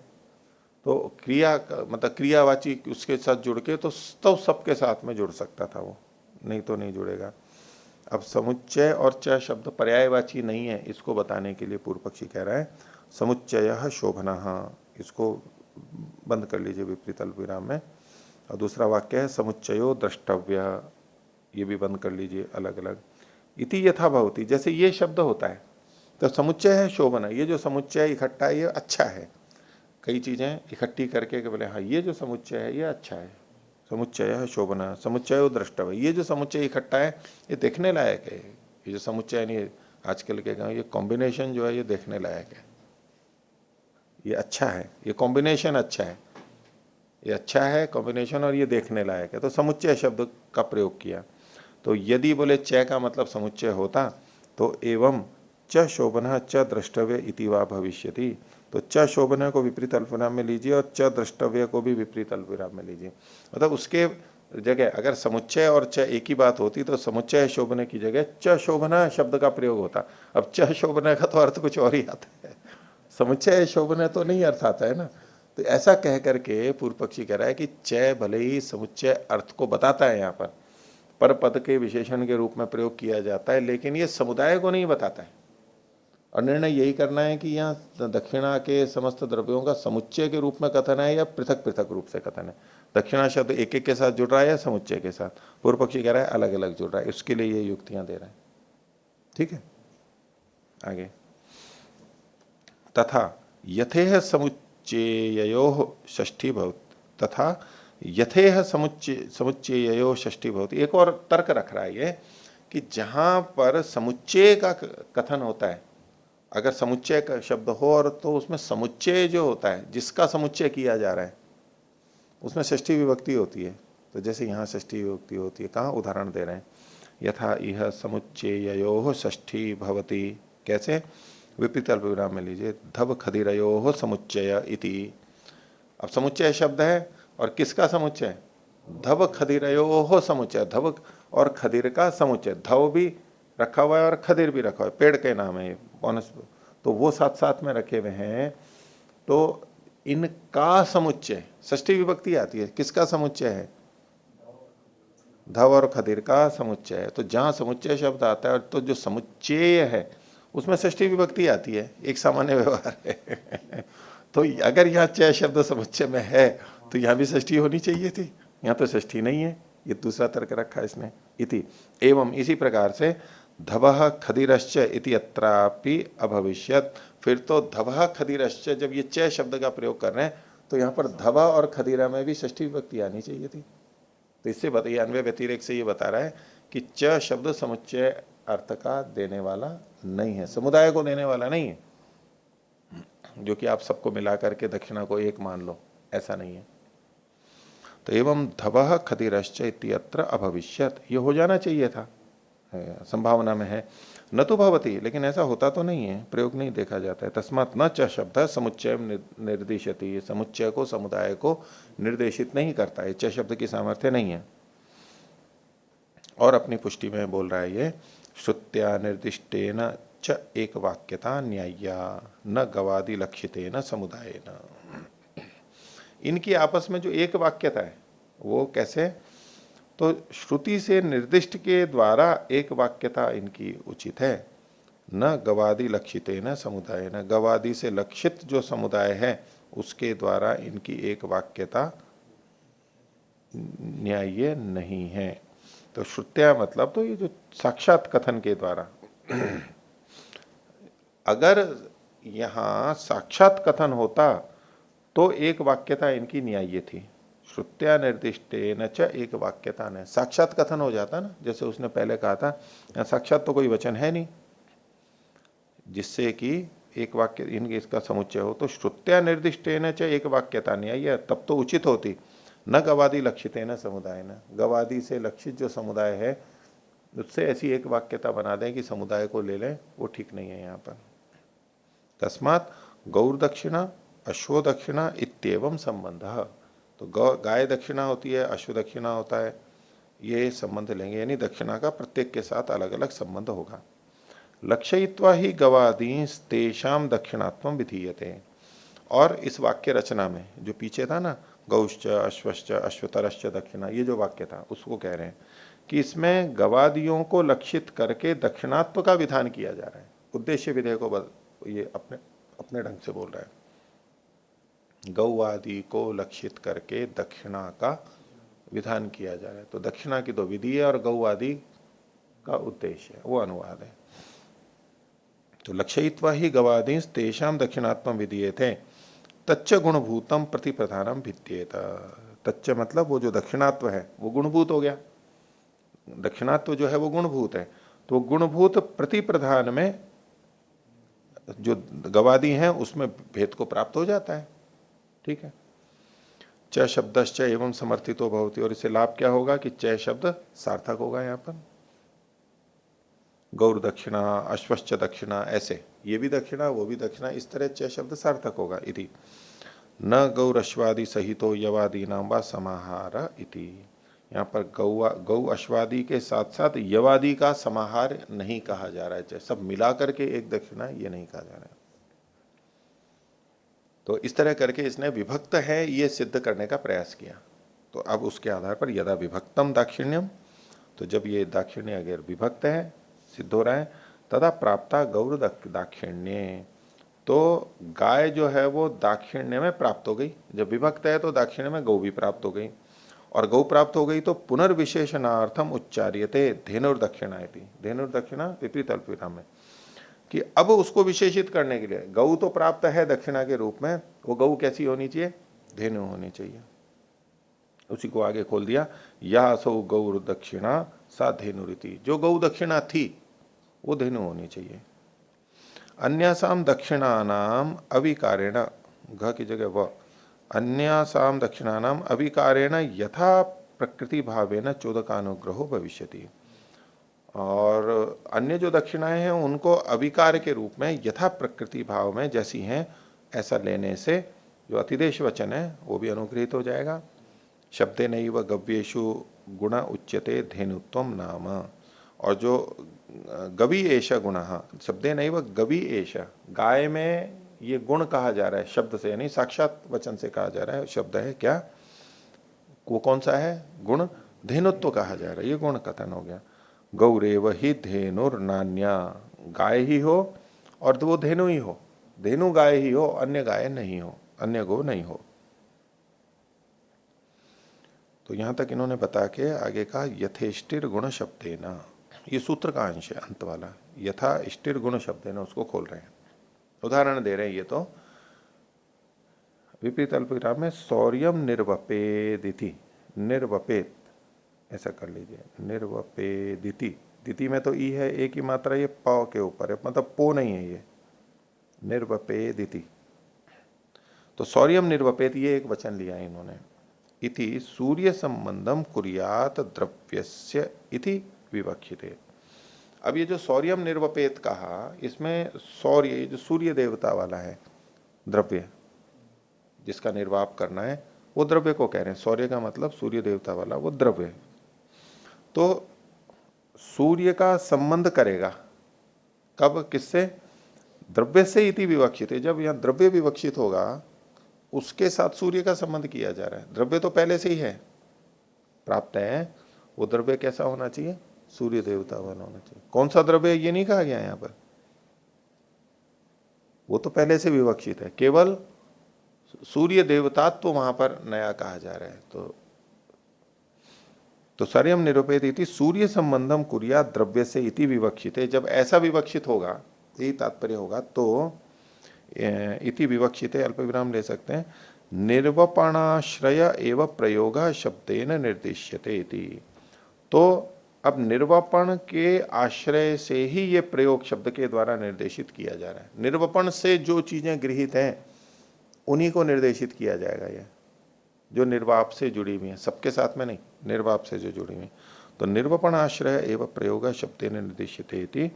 तो क्रिया मतलब क्रियावाची उसके साथ जुड़ के तो सबके साथ में जुड़ सकता था वो, नहीं तो नहीं जुड़ेगा। अब समुच्चय और च शब्द पर्यायवाची नहीं है, इसको बताने के लिए पूर्व पक्षी कह रहा है समुच्चय शोभना, इसको बंद कर लीजिए विपरीत अल्पविराम में। और दूसरा वाक्य है समुच्चयो द्रष्टव्य, ये भी बंद कर लीजिए अलग अलग। इति यथा भवति, जैसे ये शब्द होता है तो समुच्चय है शोभना, ये जो समुच्चय इकट्ठा है ये अच्छा है। कई चीजें इकट्ठी करके बोले हाँ ये जो समुच्चय है ये अच्छा है, समुच्चय है शोभना, समुच्चय द्रष्टव्य, ये जो समुच्चय इकट्ठा है ये देखने लायक है। ये जो समुच्चय नहीं, आजकल के ये कॉम्बिनेशन जो है ये देखने लायक है, ये अच्छा है, ये कॉम्बिनेशन अच्छा है, ये अच्छा है कॉम्बिनेशन और ये देखने लायक है, तो समुच्चय शब्द का प्रयोग किया। तो यदि बोले च का मतलब समुच्चय होता तो एवं च शोभना च द्रष्टव्य इति वा भविष्यति, तो च शोभना को विपरीत अल्पविराम में लीजिए और च द्रष्टव्य को भी विपरीत अल्पविराम में लीजिए। मतलब उसके जगह अगर समुच्चय और च एक ही बात होती तो समुच्चय शोभना की जगह च शोभना शब्द का प्रयोग होता। अब च शोभना का तो अर्थ कुछ और ही आता है, समुच्चय शोभना तो नहीं अर्थ आता है ना। तो ऐसा कह करके पूर्व पक्षी कह रहा है कि च भले ही समुच्चय अर्थ को बताता है, यहाँ पर पद के विशेषण के रूप में प्रयोग किया जाता है, लेकिन ये समुदाय को नहीं बताता है। और निर्णय यही करना है कि यहाँ दक्षिणा के समस्त द्रव्यों का समुच्चय के रूप में कथन है या पृथक पृथक रूप से कथन है। दक्षिणा शब्द एक एक के साथ जुड़ रहा है या समुच्चय के साथ, पूर्व पक्षी कह रहा है अलग अलग जुड़ रहा है, उसके लिए ये युक्तियां दे रहा है। ठीक है, आगे तथा यथेह समुच्चेयो षष्ठी भवति, तथा यथेह समुच्चेयो षष्ठी भवति। एक और तर्क रख रहा है ये कि जहां पर समुच्चय का कथन होता है, अगर समुच्चय का शब्द हो और तो उसमें समुच्चय जो होता है जिसका समुच्चय किया जा रहा है उसमें षष्ठी विभक्ति होती है। तो जैसे यहाँ षष्ठी विभक्ति होती है, कहाँ उदाहरण दे रहे हैं, यथा इह समुच्चेयो षष्ठी भवति, कैसे, विपरीत अल्पविराम में लीजिए, धब खदिरयो समुच्चय इति। अब समुच्चय शब्द है और किसका समुच्चय, धब खदिरयो समुच्चय, धब और खदिर का समुच्चय, धव भी रखा हुआ है और खदिर भी रखा हुआ है, पेड़ के नाम है बोनस, तो वो साथ साथ में रखे हुए हैं। तो इनका समुच्चय षष्ठी विभक्ति आती है, किसका समुच्चय है, धव और खदिर का समुच्चय है। तो जहां समुच्चय शब्द आता है तो जो समुच्चय है उसमें षष्ठी विभक्ति आती है, एक सामान्य व्यवहार है। तो अगर यहाँ च शब्द समुच्चय में है तो यहाँ भी षष्ठी होनी चाहिए थी, यहाँ तो षष्ठी नहीं है, ये दूसरा तर्क रखा है इसने। इति एवं इसी प्रकार से धवः खदिरश्च इति अत्रापि अभविष्यत, फिर तो धवः खदिरश्च जब ये च शब्द का प्रयोग कर रहे हैं तो यहाँ पर धवा और खदिरा में भी षष्ठी विभक्ति आनी चाहिए थी। तो इससे बताइए अन्वय व्यतिरेक से ये बता रहा है कि च शब्द समुच्चय अर्थ का देने वाला नहीं है, समुदाय को देने वाला नहीं है, जो कि आप सबको मिला करके दक्षिणा को एक मान लो, ऐसा नहीं है। तो एवं धवः खदिरश्च इत्यत्र अभविष्यत, ये हो जाना चाहिए था, संभावना में है, न तो भवती, लेकिन ऐसा होता तो नहीं है, प्रयोग नहीं देखा जाता है। तस्मात् न च शब्द समुच्चय निर्दिशति, समुच्चय को समुदाय को निर्देशित नहीं करता है, च शब्द की सामर्थ्य नहीं है। और अपनी पुष्टि में बोल रहा है ये, श्रुत्या निर्दिष्टेन च एक वाक्यता न्याय्या न गवादि लक्षितेन समुदायेन। इनकी आपस में जो एक वाक्यता है वो कैसे, तो श्रुति से निर्दिष्ट के द्वारा एक वाक्यता इनकी उचित है, न गवादि लक्षितेन समुदायेन, गवादि से लक्षित जो समुदाय है उसके द्वारा इनकी एक वाक्यता न्याय्य नहीं है। तो श्रुत्या मतलब तो ये जो साक्षात कथन के द्वारा, अगर यहां साक्षात कथन होता तो एक वाक्यता इनकी न्याय्य थी, श्रुत्या निर्दिष्टेन च एक वाक्यता ने, साक्षात कथन हो जाता ना, जैसे उसने पहले कहा था, यहाँ साक्षात तो कोई वचन है नहीं जिससे कि एक वाक्य इनके इसका समुच्चय हो, तो श्रुत्या निर्दिष्टेन च एक वाक्यता न्याय्य, तब तो उचित होती, न गवादि लक्षितेन समुदाय न, गवादि से लक्षित जो समुदाय है उससे ऐसी एक वाक्यता बना दें कि समुदाय को ले लें, वो ठीक नहीं है यहाँ पर। तस्मात् गौर दक्षिणा अश्व दक्षिणा इत्येवं संबंध। तो गाय दक्षिणा होती है, अश्व दक्षिणा होता है, ये संबंध लेंगे, यानी दक्षिणा का प्रत्येक के साथ अलग अलग संबंध होगा। लक्षयित्वा ही गवादी तेषाम दक्षिणात्मम विधीयते। और इस वाक्य रचना में जो पीछे था ना, गौश्च अश्वश्च अश्वतरश्च दक्षिणा, ये जो वाक्य था उसको कह रहे हैं कि इसमें गवादियों को लक्षित करके दक्षिणात्व का विधान किया जा रहा है। उद्देश्य विधेय को ये अपने अपने ढंग से बोल रहा है, गौवादी को लक्षित करके दक्षिणा का विधान किया जा रहा है। तो दक्षिणा की तो विधि है और गौवादी का उद्देश्य है, वो अनुवाद है। तो लक्षयित्वा ही गवादी तेषाम दक्षिणात्म विधीये थे तच्च गुणभूतम प्रति प्रधानम भित्त्येत। तच्च मतलब वो जो दक्षिणात्व है वो गुणभूत हो गया, दक्षिणात्व जो है वो गुणभूत है, तो गुणभूत प्रति प्रधान में जो गवादी हैं उसमें भेद को प्राप्त हो जाता है। ठीक है, च शब्दश्च एवं समर्थितो भवति, और इससे लाभ क्या होगा कि च शब्द सार्थक होगा यहाँ पर। गौर दक्षिणा अश्वश्च दक्षिणा, ऐसे ये भी दक्षिणा वो भी दक्षिणा, इस तरह च शब्द सार्थक होगा। इति न गौर अश्वादि सहितो यवादी नाम व समाहार इति। यहाँ पर गौ अश्वादि के साथ साथ यवादि का समाहार नहीं कहा जा रहा है, सब मिला करके एक दक्षिणा ये नहीं कहा जा रहा है। तो इस तरह करके इसने विभक्त है ये सिद्ध करने का प्रयास किया। तो अब उसके आधार पर यदा विभक्तम दाक्षिण्यम, तो जब ये दाक्षिण्य अगर विभक्त है सिद्ध हो रहा है, तदा प्राप्ता गौर दाक्षिण्य, तो गाय जो है वो दाक्षिण्य में प्राप्त हो गई। जब विभक्त है तो दाक्षिण्य में गौ भी प्राप्त हो गई, और गौ प्राप्त हो गई तो पुनर्विशेषणार्थम उच्चार्यते धेनुर्दक्षिणा। धेनुर्दक्षिणा विपरीत अल्पविराम में, कि अब उसको विशेषित करने के लिए गौ तो प्राप्त है दक्षिणा के रूप में, वो गौ कैसी होनी चाहिए, धेनु होनी चाहिए। उसी को आगे खोल दिया, या सौ गौ दक्षिणा सा धेनुरिति, जो गौ दक्षिणा थी वो धेनु होनी चाहिए। अन्यासाम दक्षिणानाम अविकारेण, घ की जगह व, अन्यासाम दक्षिणानाम अविकारेण यथा प्रकृति भावेन चोदकानुग्रहो भविष्यति। और अन्य जो दक्षिणाएं हैं उनको अविकार के रूप में यथा प्रकृति भाव में जैसी हैं ऐसा लेने से जो अतिदेश वचन है वो भी अनुग्रहित हो जाएगा। शब्दे नैव गव्येषु गुण उच्यते धेनुत्वम नाम, और जो गवि एष गुण, शब्दे नैव गवि एष, गाय में ये गुण कहा जा रहा है शब्द से, यानी साक्षात वचन से कहा जा रहा है। शब्द है क्या, वो कौन सा है, गुण, धेनुत्व कहा जा रहा है, ये गुण कथन हो गया। गौरेव ही धेनुर नान्या, गाय ही हो और तो वो धेनु ही हो, धेनु गाय ही हो, अन्य गाय नहीं हो, अन्य गो नहीं हो। तो यहां तक इन्होंने बता के आगे कहा यथेष्टिर गुण शब्देन, ये सूत्र का अंश है अंत वाला, यथा इष्टिर गुण शब्देन, उसको खोल रहे हैं, उदाहरण दे रहे हैं। ये तो विपरीत अल्पविराम में सौर्यम निर्वपेदिति, निर्वपेत ऐसा कर लीजिए, निर्वपेदिति, दिति में तो ई है एक ही मात्रा, ये प के ऊपर है, मतलब पो नहीं है ये, निर्वपेदिति। तो सौर्यम निर्वपेत ये एक वचन लिया है इन्होंने। इति सूर्य संबंधम कुर्यात द्रव्यस्य इति विवक्षिते। अब ये जो सौर्यम निर्वपेत कहा, इसमें सौर्य जो सूर्य देवता वाला है द्रव्य जिसका निर्वाप करना है, वो द्रव्य को कह रहे हैं। सौर्य का मतलब सूर्य देवता वाला वो द्रव्य है। तो सूर्य का संबंध करेगा कब, किससे, द्रव्य से इति विवक्षित है। जब यहां द्रव्य विवक्षित होगा उसके साथ सूर्य का संबंध किया जा रहा है। द्रव्य तो पहले से ही है, प्राप्त है, वो द्रव्य कैसा होना चाहिए, सूर्य देवता वाला होना चाहिए। कौन सा द्रव्य ये नहीं कहा गया यहां पर, वो तो पहले से विवक्षित है, केवल सूर्य देवतात्व वहां पर नया कहा जा रहा है। तो सर्यम निरूपित इति सूर्य संबंधम कुरिया द्रव्य से इति विवक्षित है। जब ऐसा विवक्षित होगा, यही तात्पर्य होगा, तो इति विवक्षित अल्प विराम ले सकते हैं, निर्वपणाश्रय एवं प्रयोग शब्देन निर्दिश्यते इति। तो अब निर्वपण के आश्रय से ही ये प्रयोग शब्द के द्वारा निर्देशित किया जा रहा है। निर्वपण से जो चीजें गृहीत हैं उन्हीं को निर्देशित किया जाएगा, ये जो निर्वाप से जुड़ी हुई है, सबके साथ में नहीं, निर्वाप से जो जुड़ी हुई। तो निर्वपण आश्रय एवं प्रयोग शब्देन निर्दिश्यते इति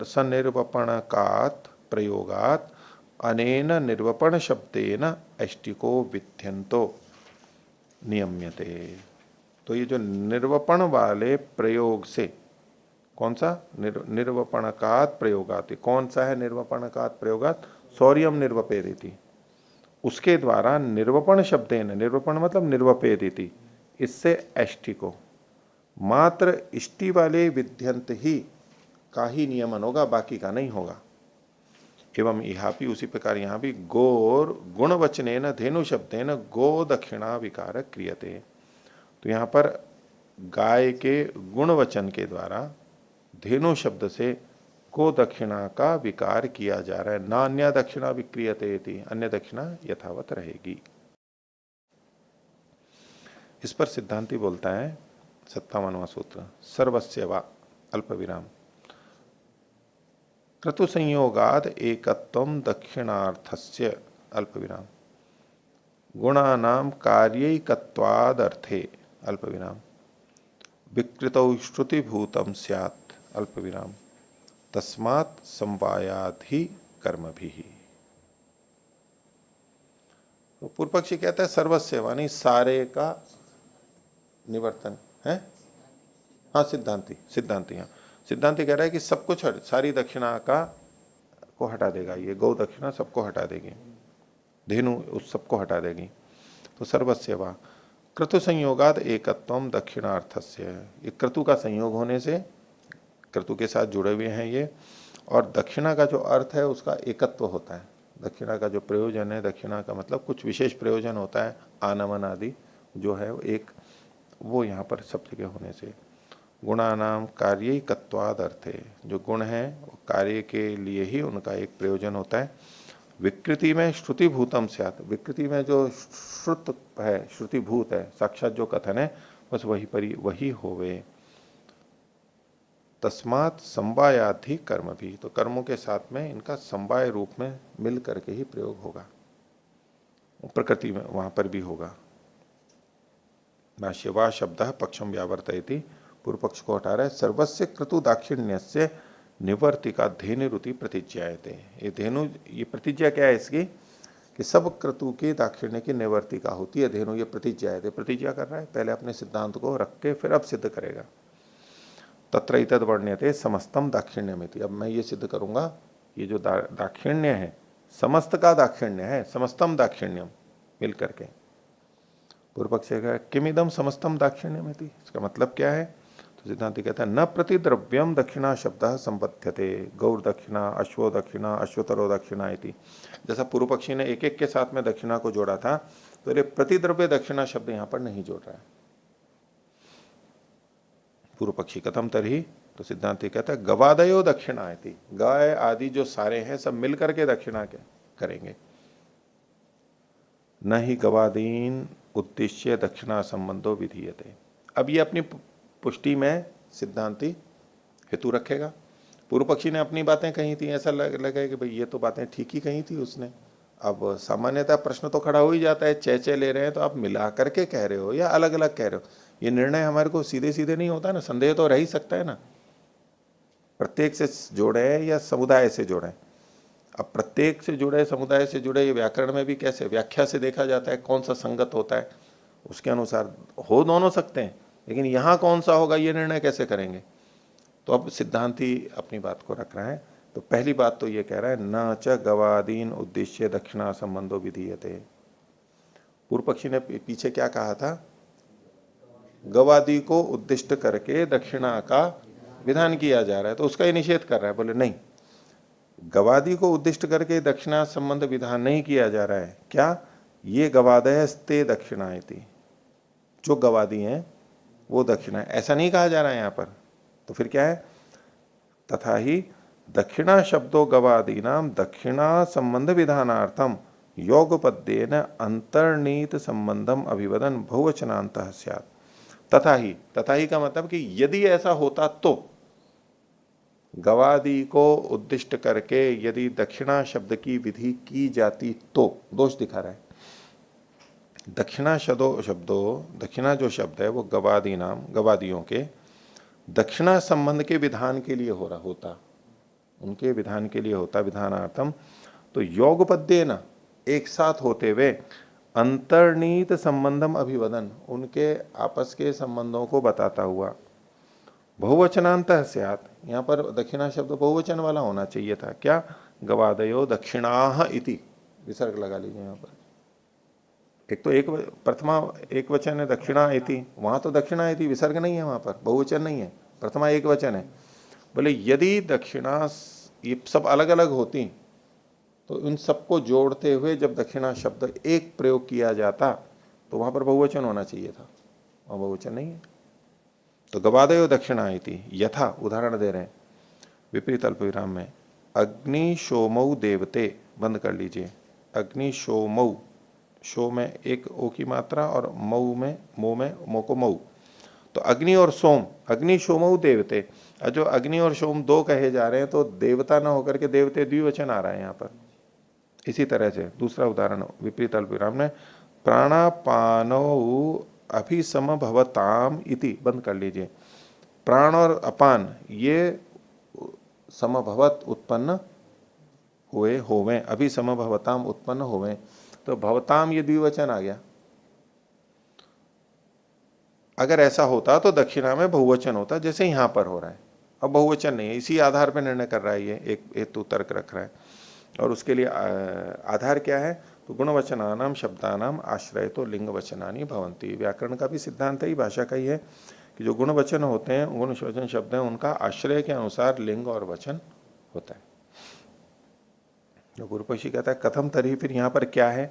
सनिर्वपणाकात प्रयोगात अनेन निर्वपण शब्देन ऐष्टिको विध्यंतो नियम्यते। तो ये जो निर्वपण वाले प्रयोग से, कौन सा निर्वपणकात प्रयोगात, कौन सा है निर्वपणकात प्रयोगात, सौर्यम निर्वपेदिति, उसके द्वारा निर्वपण शब्देन, निर्वपण मतलब निर्वपेदिति, इससे ऐष्टिको मात्र इष्टि वाले विध्यंत ही का ही नियमन होगा, बाकी का नहीं होगा। एवं यहाँ भी उसी प्रकार यहाँ भी गोर गुण वचनेन धेनु शब्देन गो दक्षिणा विकार क्रियते। तो यहाँ पर गाय के गुण वचन के द्वारा धेनु शब्द से गो दक्षिणा का विकार किया जा रहा है। ना अन्य दक्षिणा विक्रियते थी, अन्य दक्षिणा यथावत रहेगी। इस पर सिद्धांति बोलता है 57वां सूत्र, सर्वस्य वा अल्प विराम क्रतु संयोगाद एकत्वम दक्षिणार्थस्य अल्प विराम गुणानाम कार्यैकत्वाद अर्थे अल्प विराम विकृतौ श्रुतिभूतम स्यात् अल्प विराम तस्मात् संवायाधि कर्म भी। तो पूर्व पक्षी कहता है सर्वस्य मानी सारे का निवर्तन है। हाँ सिद्धांति हाँ, सिद्धांति कह रहा है कि सब कुछ सारी दक्षिणा का को हटा देगा, ये गौ दक्षिणा सबको हटा देगी, धेनु उस सबको हटा देगी। तो सर्वस्य वा क्रतु संयोगाद एकत्वम दक्षिणार्थस्य, ये क्रतु का संयोग होने से, क्रतु के साथ जुड़े हुए हैं ये, और दक्षिणा का जो अर्थ है उसका एकत्व होता है। दक्षिणा का जो प्रयोजन है, दक्षिणा का मतलब कुछ विशेष प्रयोजन होता है, आनमन आदि जो है एक, वो यहाँ पर सब जगह होने से गुणानाम कार्यैकत्वाद अर्थे, जो गुण है वो कार्य के लिए ही उनका एक प्रयोजन होता है। विकृति में श्रुतिभूतम स्यात्, विकृति में जो श्रुत है, श्रुतिभूत है, साक्षात जो कथन है बस वही होवे। तस्मात् समवायाधि कर्म भी, तो कर्मों के साथ में इनका समवाय रूप में मिल करके ही प्रयोग होगा, प्रकृति में वहां पर भी होगा। भाष्य वा शब्द पक्षम व्यावर्तयति, पूर्व पक्ष को हटा रहा है। सर्वस्य क्रतु दाक्षिण्यस्य निवर्तिका धेनुरुति प्रतिज्ञायते। ये धेनु, ये प्रतिज्ञा क्या है इसकी कि सब क्रतु के दाक्षिण्य की निवर्तिका होती है धेनु, ये प्रतिज्ञायते, प्रतिज्ञा कर रहा है, पहले अपने सिद्धांत को रख के फिर अब सिद्ध करेगा। तत्र इतद वर्ण्यते समस्तम दाक्षिण्यमिति, अब मैं ये सिद्ध करूंगा ये जो दाक्षिण्य है समस्त का दाक्षिण्य है, समस्तम दाक्षिण्यम मिल करके। पूर्व पक्ष का किमिदम समस्तम दाक्षिण्यमिति, इसका मतलब क्या है? तो सिद्धांति कहता है न प्रतिद्रव्यम दक्षिणा शब्द संबध्यते, गौर दक्षिणा, अश्वो दक्षिणा, अश्वतरो दक्षिणा इति। जैसा पूर्व पक्षी ने एक एक के साथ में दक्षिणा को जोड़ा था, तो ये प्रतिद्रव्य दक्षिणा शब्द यहां पर नहीं जोड़ रहा है पूर्व पक्षी। कथम तरही, तो सिद्धांति कहता है गवादयो दक्षिणा इति, गाय आदि जो सारे हैं सब मिलकर के दक्षिणा के करेंगे। न ही गवादीन उद्देश्य दक्षिणा संबंधो विधीयते। अब ये अपनी पुष्टि में सिद्धांति हेतु रखेगा। पूर्व पक्षी ने अपनी बातें कही थी, ऐसा लगे कि भाई ये तो बातें ठीक ही कही थी उसने। अब सामान्यतः प्रश्न तो खड़ा हो ही जाता है, चेचे ले रहे हैं तो आप मिला करके कह रहे हो या अलग अलग कह रहे हो, ये निर्णय हमारे को सीधे सीधे नहीं होता ना, संदेह तो रह ही सकता है ना, प्रत्येक से जोड़े या समुदाय से जोड़े। अब प्रत्येक से जुड़े, समुदाय से जुड़े, ये व्याकरण में भी कैसे व्याख्या से देखा जाता है कौन सा संगत होता है, उसके अनुसार हो दोनों सकते हैं, लेकिन यहां कौन सा होगा ये निर्णय कैसे करेंगे? तो अब सिद्धांति अपनी बात को रख रहा है। तो पहली बात तो ये कह रहा है न च गवादीन उद्देश्य दक्षिणा संबंधो विधीयते। पूर्व पक्षी ने पीछे क्या कहा था? गवादी को उद्दिष्ट करके दक्षिणा का विधान किया जा रहा है, तो उसका ही निषेध कर रहा है। बोले नहीं, गवादी को उद्दिष्ट करके दक्षिणा संबंध विधान नहीं किया जा रहा है। क्या? ये गवादयस्ते दक्षिणायति, जो गवादी हैं वो दक्षिणा, ऐसा नहीं कहा जा रहा है यहां पर। तो फिर क्या है? तथा ही दक्षिणा शब्दों गवादीनाम दक्षिणा संबंध विधानार्थम योगपद्येन अंतर्नीत संबंधम अभिवदन बहुवचनांत स्यात्। तथा ही का मतलब कि यदि ऐसा होता तो, गवादी को उद्दिष्ट करके यदि दक्षिणा शब्द की विधि की जाती तो, दोष दिखा रहा है। दक्षिणा शब्दों, दक्षिणा जो शब्द है वो गवादी नाम, गवादियों के दक्षिणा संबंध के विधान के लिए हो रहा होता, उनके विधान के लिए होता, विधानार्थम तो योगपद्य न एक साथ होते हुए अंतर्नीत संबंधम अभिवदन, उनके आपस के संबंधों को बताता हुआ, बहुवचनांत स्यात्, यहां पर दक्षिणा शब्द बहुवचन वाला होना चाहिए था। क्या? गवादयो दक्षिणाः इति विसर्ग लगा लीजिए यहां पर। एक तो एक प्रथमा एक वचन है दक्षिणा इति, वहां तो दक्षिणा इति विसर्ग नहीं है, वहां पर बहुवचन नहीं है, प्रथमा एक वचन है। बोले यदि दक्षिणा ये सब अलग अलग होती तो उन सबको जोड़ते हुए जब दक्षिणा शब्द एक प्रयोग किया जाता तो वहां पर बहुवचन होना चाहिए था, वहां बहुवचन नहीं है। तो गवादयो दक्षिणा इति यथा, उदाहरण दे रहे हैं विपरीत अल्पविराम में, अग्नि शोमौ देवते, बंद कर लीजिए, अग्नि शोमौ, शो में एक ओ की मात्रा और मऊ में मो को मऊ, तो अग्नि और सोम, अग्नि सोमऊ देवते, जो अग्नि और सोम दो कहे जा रहे हैं तो देवता ना होकर के देवते द्विवचन आ रहा है यहां पर। इसी तरह से दूसरा उदाहरण विपरीत अल्पविराम ने, प्राणापानो अभिसम भवताम इति, बंद कर लीजिए, प्राण और अपान ये समभवत उत्पन्न हुए होवे, अभिसम भवताम उत्पन्न होवे, तो भवताम ये द्विवचन आ गया। अगर ऐसा होता तो दक्षिणा में बहुवचन होता, जैसे यहां पर हो रहा है। अब बहुवचन नहीं है, इसी आधार पर निर्णय कर रहा है, ये एक हेतु तर्क रख रहा है। और उसके लिए आधार क्या है? तो गुणवचनानाम शब्दानाम आश्रय तो लिंग वचनानी भवंती। व्याकरण का भी सिद्धांत है, भाषा का ही है कि जो गुणवचन होते हैं, गुणवचन शब्द है, उनका आश्रय के अनुसार लिंग और वचन होता है। जो पूर्वपक्षी कहता है कथम तरी, फिर यहां पर क्या है?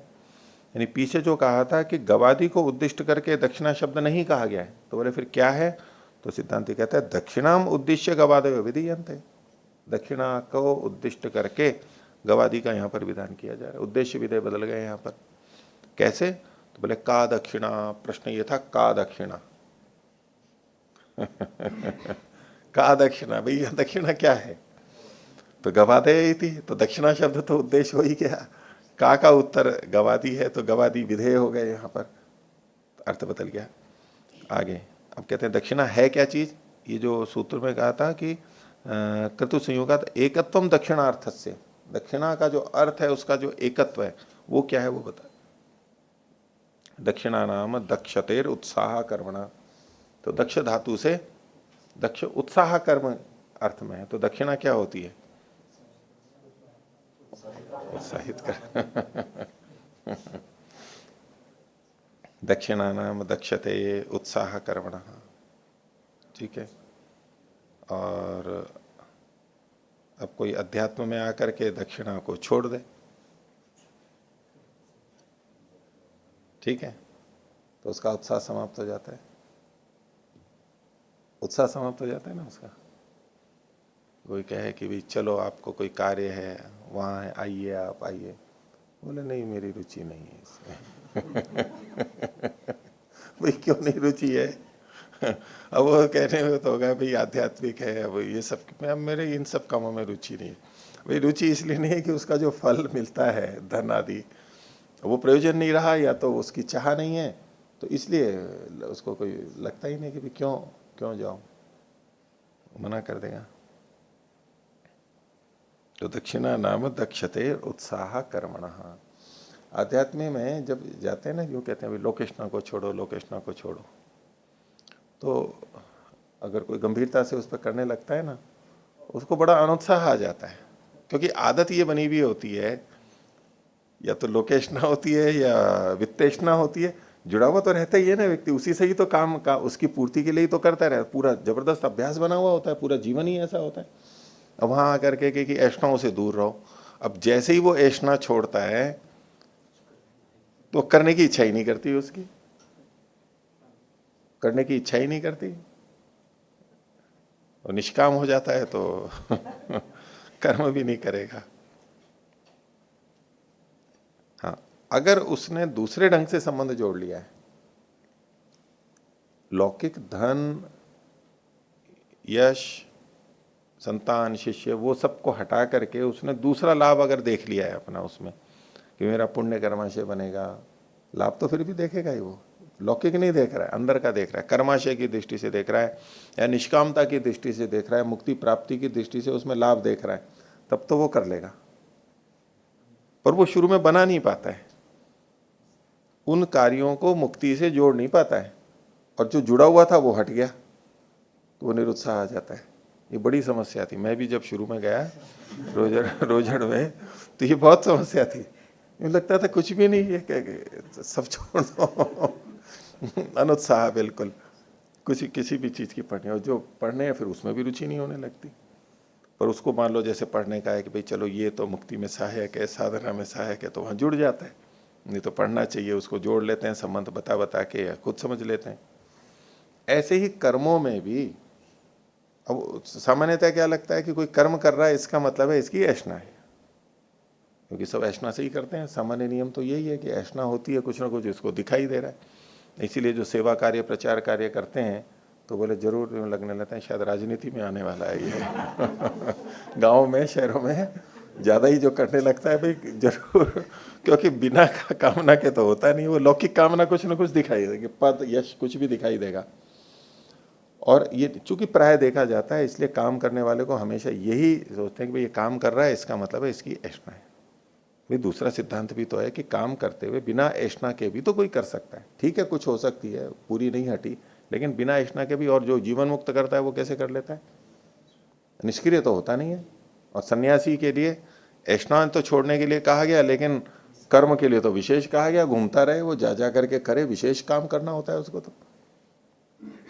यानी पीछे जो कहा था कि गवादी को उद्दिष्ट करके दक्षिणा शब्द नहीं कहा गया है, तो बोले फिर क्या है? तो सिद्धांति कहता है दक्षिणाम उद्देश्य गवादयो विधीयन्ते, दक्षिणा को उद्दिष्ट करके गवादी का यहां पर विधान किया जा रहा है। उद्देश्य विधेय बदल गए यहां पर। कैसे? तो बोले का दक्षिणा, प्रश्न ये था का दक्षिणा का दक्षिणा, भैया दक्षिणा क्या है? तो गवादे थी, तो दक्षिणा शब्द तो उद्देश्य हो ही गया। का उत्तर गवादी है, तो गवादी विधेय हो गए, यहां पर अर्थ बदल गया। आगे अब कहते हैं दक्षिणा है क्या चीज? ये जो सूत्र में कहा था कि क्रतु संयोगात एकत्वम दक्षिणार्थस्य, दक्षिणा का जो अर्थ है उसका जो एकत्व है वो क्या है वो बता। दक्षिणा नाम दक्षतेर उत्साह कर्मणा, तो दक्ष धातु से दक्ष उत्साह कर्म अर्थ में है, तो दक्षिणा क्या होती है? उत्साहित कर दक्षिणा नाम दक्षते उत्साह कर्मण, ठीक है। और अब कोई अध्यात्म में आकर के दक्षिणा को छोड़ दे, ठीक है, तो उसका उत्साह समाप्त हो जाता है, उत्साह समाप्त हो जाता है ना उसका। कोई कहे कि भाई चलो आपको कोई कार्य है वहां है, आइए आप आइए, बोले नहीं मेरी रुचि नहीं है इसमें भाई क्यों नहीं रुचि है? अब वो कहने में तो होगा भाई आध्यात्मिक है, अब ये सब, मैं मेरे इन सब कामों में रुचि नहीं है। भाई रुचि इसलिए नहीं है कि उसका जो फल मिलता है धन आदि वो प्रयोजन नहीं रहा, या तो उसकी चाह नहीं है, तो इसलिए उसको कोई लगता ही नहीं कि भाई क्यों क्यों जाओ, मना कर देगा। तो दक्षिणा नाम दक्षते उत्साह कर्मण। आध्यात्म में जब जाते हैं ना, यूँ कहते हैं लोकेशना को छोड़ो, लोकेशना को छोड़ो, तो अगर कोई गंभीरता से उस पर करने लगता है ना, उसको बड़ा अनुत्साह आ जाता है, क्योंकि आदत ये बनी हुई होती है, या तो लोकेशना होती है या वित्तेषणा होती है, जुड़ा हुआ तो रहता ही है ना व्यक्ति, उसी से ही तो काम का उसकी पूर्ति के लिए ही तो करता रहे, पूरा जबरदस्त अभ्यास बना हुआ होता है, पूरा जीवन ही ऐसा होता है। अब वहां आकर के कि ऐष्णाओं से दूर रहो, अब जैसे ही वो ऐष्णा छोड़ता है तो करने की इच्छा ही नहीं करती, उसकी करने की इच्छा ही नहीं करती, और निष्काम हो जाता है तो कर्म भी नहीं करेगा। हाँ, अगर उसने दूसरे ढंग से संबंध जोड़ लिया है, लौकिक धन यश संतान शिष्य वो सबको हटा करके उसने दूसरा लाभ अगर देख लिया है अपना उसमें कि मेरा पुण्य कर्माशय बनेगा, लाभ तो फिर भी देखेगा ही, वो लौकिक नहीं देख रहा है, अंदर का देख रहा है, कर्माशय की दृष्टि से देख रहा है या निष्कामता की दृष्टि से देख रहा है, मुक्ति प्राप्ति की दृष्टि से उसमें लाभ देख रहा है, तब तो वो कर लेगा। पर वो शुरू में बना नहीं पाता है, उन कार्यों को मुक्ति से जोड़ नहीं पाता है, और जो जुड़ा हुआ था वो हट गया तो वो निरुत्साह आ जाता है। ये बड़ी समस्या थी। मैं भी जब शुरू में गया रोजड़ में तो ये बहुत समस्या थी। मुझे लगता था कुछ भी नहीं, ये सब छोड़ दो अनुत्साह बिल्कुल, कुछ किसी भी चीज की पढ़ने, और जो पढ़ने हैं फिर उसमें भी रुचि नहीं होने लगती। पर उसको मान लो जैसे पढ़ने का है कि भाई चलो ये तो मुक्ति में सहायक है, साधना में सहायक है, तो वहां जुड़ जाता है। नहीं तो पढ़ना चाहिए, उसको जोड़ लेते हैं संबंध बता बता के, या खुद समझ लेते हैं। ऐसे ही कर्मों में भी अब सामान्यतः क्या लगता है कि कोई कर्म कर रहा है इसका मतलब है इसकी ऐष्णा है, क्योंकि सब ऐष्णा से ही करते हैं। सामान्य नियम तो यही है कि ऐष्णा होती है, कुछ ना कुछ इसको दिखाई दे रहा है। इसीलिए जो सेवा कार्य प्रचार कार्य करते हैं तो बोले जरूर लगने लगता है शायद राजनीति में आने वाला है ये गाँव में शहरों में ज्यादा ही जो करने लगता है भाई जरूर, क्योंकि बिना कामना के तो होता नहीं। वो लौकिक कामना कुछ ना कुछ दिखाई देगी, पद यश कुछ भी दिखाई देगा। और ये चूंकि प्राय देखा जाता है, इसलिए काम करने वाले को हमेशा यही सोचते हैं कि भाई ये काम कर रहा है इसका मतलब है इसकी ऐष्णा है। भाई दूसरा सिद्धांत भी तो है कि काम करते हुए बिना ऐष्णा के भी तो कोई कर सकता है। ठीक है कुछ हो सकती है, पूरी नहीं हटी, लेकिन बिना ऐष्णा के भी। और जो जीवन मुक्त करता है वो कैसे कर लेता है? निष्क्रिय तो होता नहीं है। और सन्यासी के लिए ऐष्णा तो छोड़ने के लिए कहा गया, लेकिन कर्म के लिए तो विशेष कहा गया। घूमता रहे, वो जा करके करे, विशेष काम करना होता है उसको।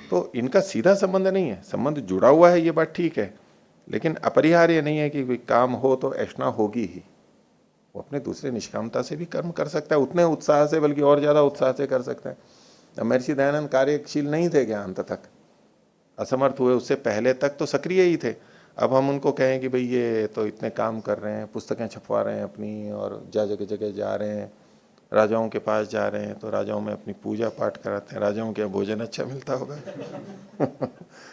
तो इनका सीधा संबंध नहीं है, संबंध जुड़ा हुआ है, ये बात ठीक है, लेकिन अपरिहार्य नहीं है कि कोई काम हो तो ऐष्णा होगी ही। वो अपने दूसरे निष्कामता से भी कर्म कर सकता है, उतने उत्साह से, बल्कि और ज्यादा उत्साह से कर सकता है। महर्षि दयानंद कार्यशील नहीं थे क्या अंत तक? असमर्थ हुए उससे पहले तक तो सक्रिय ही थे। अब हम उनको कहें कि भाई ये तो इतने काम कर रहे हैं, पुस्तकें छपवा रहे हैं अपनी, और जगह जगह जा रहे हैं, राजाओं के पास जा रहे हैं, तो राजाओं में अपनी पूजा पाठ कराते हैं, राजाओं के भोजन अच्छा मिलता होगा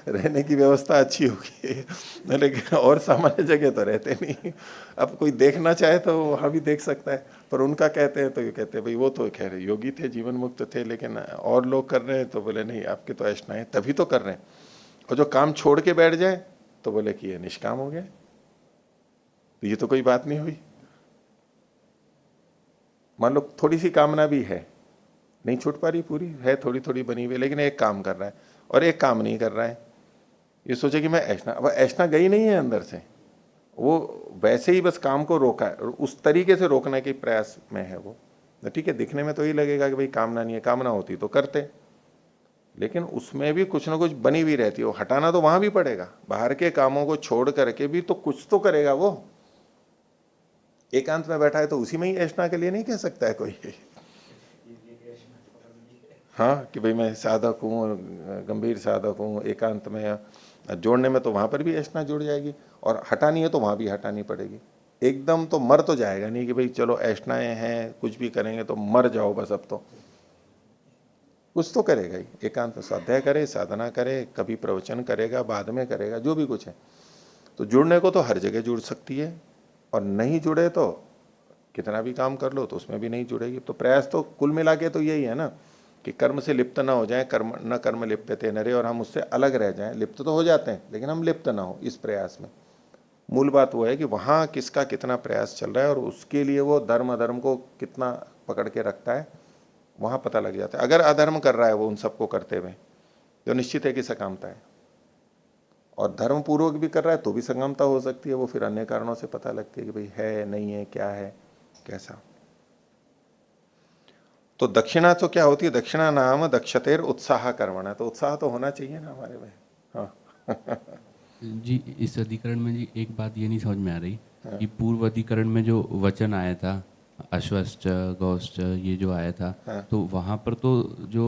रहने की व्यवस्था अच्छी होगी लेकिन और सामान्य जगह तो रहते नहीं। अब कोई देखना चाहे तो वहां भी देख सकता है, पर उनका कहते हैं तो ये कहते हैं भाई वो तो खैर योगी थे, जीवन मुक्त थे, लेकिन और लोग कर रहे हैं तो बोले नहीं आपके तो ऐसा है, तभी तो कर रहे हैं। और जो काम छोड़ के बैठ जाए तो बोले कि ये निष्काम हो गया। तो ये तो कोई बात नहीं हुई। मान लो थोड़ी सी कामना भी है, नहीं छूट पा रही, पूरी है थोड़ी थोड़ी बनी हुई, लेकिन एक काम कर रहा है और एक काम नहीं कर रहा है। ये सोचे कि मैं ऐष्णा, अब ऐष्णा गई नहीं है अंदर से, वो वैसे ही बस काम को रोका है, उस तरीके से रोकने के प्रयास में है वो। ठीक है, दिखने में तो ही लगेगा कि भाई कामना नहीं है, कामना होती तो करते, लेकिन उसमें भी कुछ ना कुछ बनी हुई रहती है। वो हटाना तो वहां भी पड़ेगा, बाहर के कामों को छोड़ करके भी तो कुछ तो करेगा वो। एकांत में बैठा है तो उसी में ही ऐष्णा के लिए नहीं कह सकता है कोई हाँ कि भाई मैं साधक हूँ, गंभीर साधक हूँ, एकांत में जोड़ने में तो वहां पर भी ऐष्णा जुड़ जाएगी, और हटानी है तो वहां भी हटानी पड़ेगी। एकदम तो मर तो जाएगा नहीं कि भाई चलो ऐष्णाएं हैं कुछ भी करेंगे तो मर जाओ बस। अब तो कुछ तो करेगा ही, एकांत में स्वाध्याय करे, साधना करे, कभी प्रवचन करेगा, बाद में करेगा, जो भी कुछ है। तो जुड़ने को तो हर जगह जुड़ सकती है, और नहीं जुड़े तो कितना भी काम कर लो तो उसमें भी नहीं जुड़ेगी। तो प्रयास तो कुल मिला के तो यही है ना कि कर्म से लिप्त ना हो जाए, कर्म न कर्म लिप्यते नरे, और हम उससे अलग रह जाएं। लिप्त तो हो जाते हैं लेकिन हम लिप्त ना हो इस प्रयास में। मूल बात वो है कि वहां किसका कितना प्रयास चल रहा है और उसके लिए वो धर्म अधर्म को कितना पकड़ के रखता है, वहां पता लग जाता है। अगर अधर्म कर रहा है वो उन सबको करते हुए, तो निश्चित है कि सकामता है, और धर्म पूर्वक भी कर रहा है तो भी संगमता हो सकती है। वो फिर अन्य कारणों से पता लगती है कि भाई है नहीं है, क्या है कैसा। तो दक्षिणा तो क्या होती है? दक्षिणा नाम दक्षतेर उत्साह कर्मणा। तो उत्साह तो होना चाहिए ना हमारे में। हाँ जी, इस अधिकरण में जी एक बात ये नहीं समझ में आ रही कि पूर्व अधिकरण में जो वचन आया था अश्वश्च गौश्च ये जो आया था, तो वहाँ पर तो जो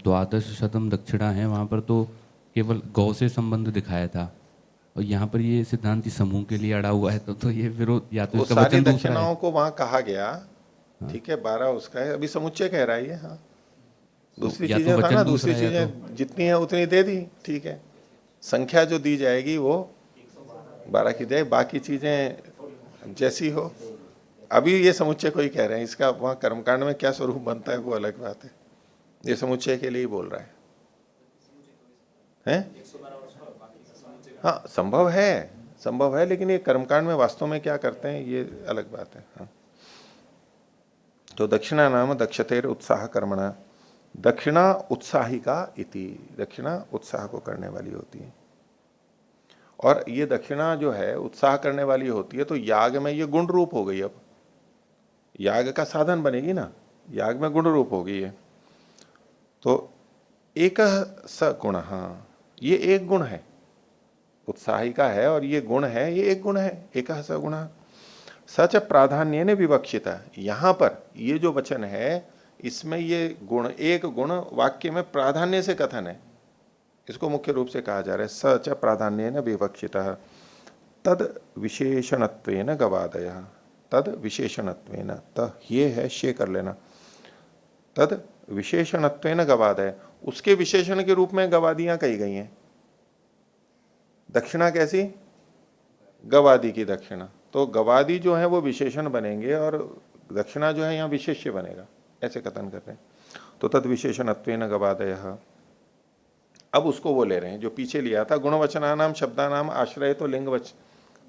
द्वादश शतम दक्षिणा है वहाँ पर तो केवल गौ से संबंध दिखाया था, और यहाँ पर ये सिद्धांति समूह के लिए अड़ा हुआ है। तो ये विरोध, या तो वो इसका सारी वचन दूसरा है। दक्षिणाओं को वहां कहा गया, ठीक है, 12 उसका है, अभी समुच्चय कह रहा है ये। हाँ तो दूसरी या तो चीजें था ना, वचन दूसरी दूसरा है या तो चीजें जितनी है उतनी दे दी, ठीक है। संख्या जो दी जाएगी वो 12 की जाए, बाकी चीजें जैसी हो। अभी ये समुच्चय को ही कह रहे हैं, इसका वहां कर्मकांड में क्या स्वरूप बनता है वो अलग बात है। ये समुच्चय के लिए ही बोल रहा है? हाँ संभव है, संभव है, लेकिन ये कर्मकांड में वास्तव में क्या करते हैं ये अलग बात है। हाँ तो दक्षिणा नाम दक्षतेर उत्साह कर्मणा, दक्षिणा उत्साहिका इति, दक्षिणा उत्साह को करने वाली होती है। और ये दक्षिणा जो है उत्साह करने वाली होती है, तो याग में ये गुण रूप हो गई। अब याग का साधन बनेगी ना, याग में गुण रूप हो गई है। तो एक स गुण, हाँ ये एक गुण है, उत्साहिका है और ये गुण है, ये एक गुण है, एक स गुण। सच प्राधान्य ने विवक्षिता, यहां पर ये जो वचन है इसमें ये गुण, एक गुण वाक्य में प्राधान्य से कथन है, इसको मुख्य रूप से कहा जा रहा है। सच प्राधान्य न विवक्षिता तद विशेषणत्वेन गवादय, तद विशेषणत्वेन, त ये है शे कर लेना, तद विशेषणत्वेन गवादय, उसके विशेषण के रूप में गवादियां कही गई हैं। दक्षिणा कैसी? गवादी की दक्षिणा, तो गवादी जो है वो विशेषण बनेंगे और दक्षिणा जो है यहां विशेष्य बनेगा, ऐसे कथन कर रहे हैं। तो तद विशेषणत्वेन गवादय, अब उसको वो ले रहे हैं जो पीछे लिया था, गुणवचनानाम शब्दानाम आश्रय तो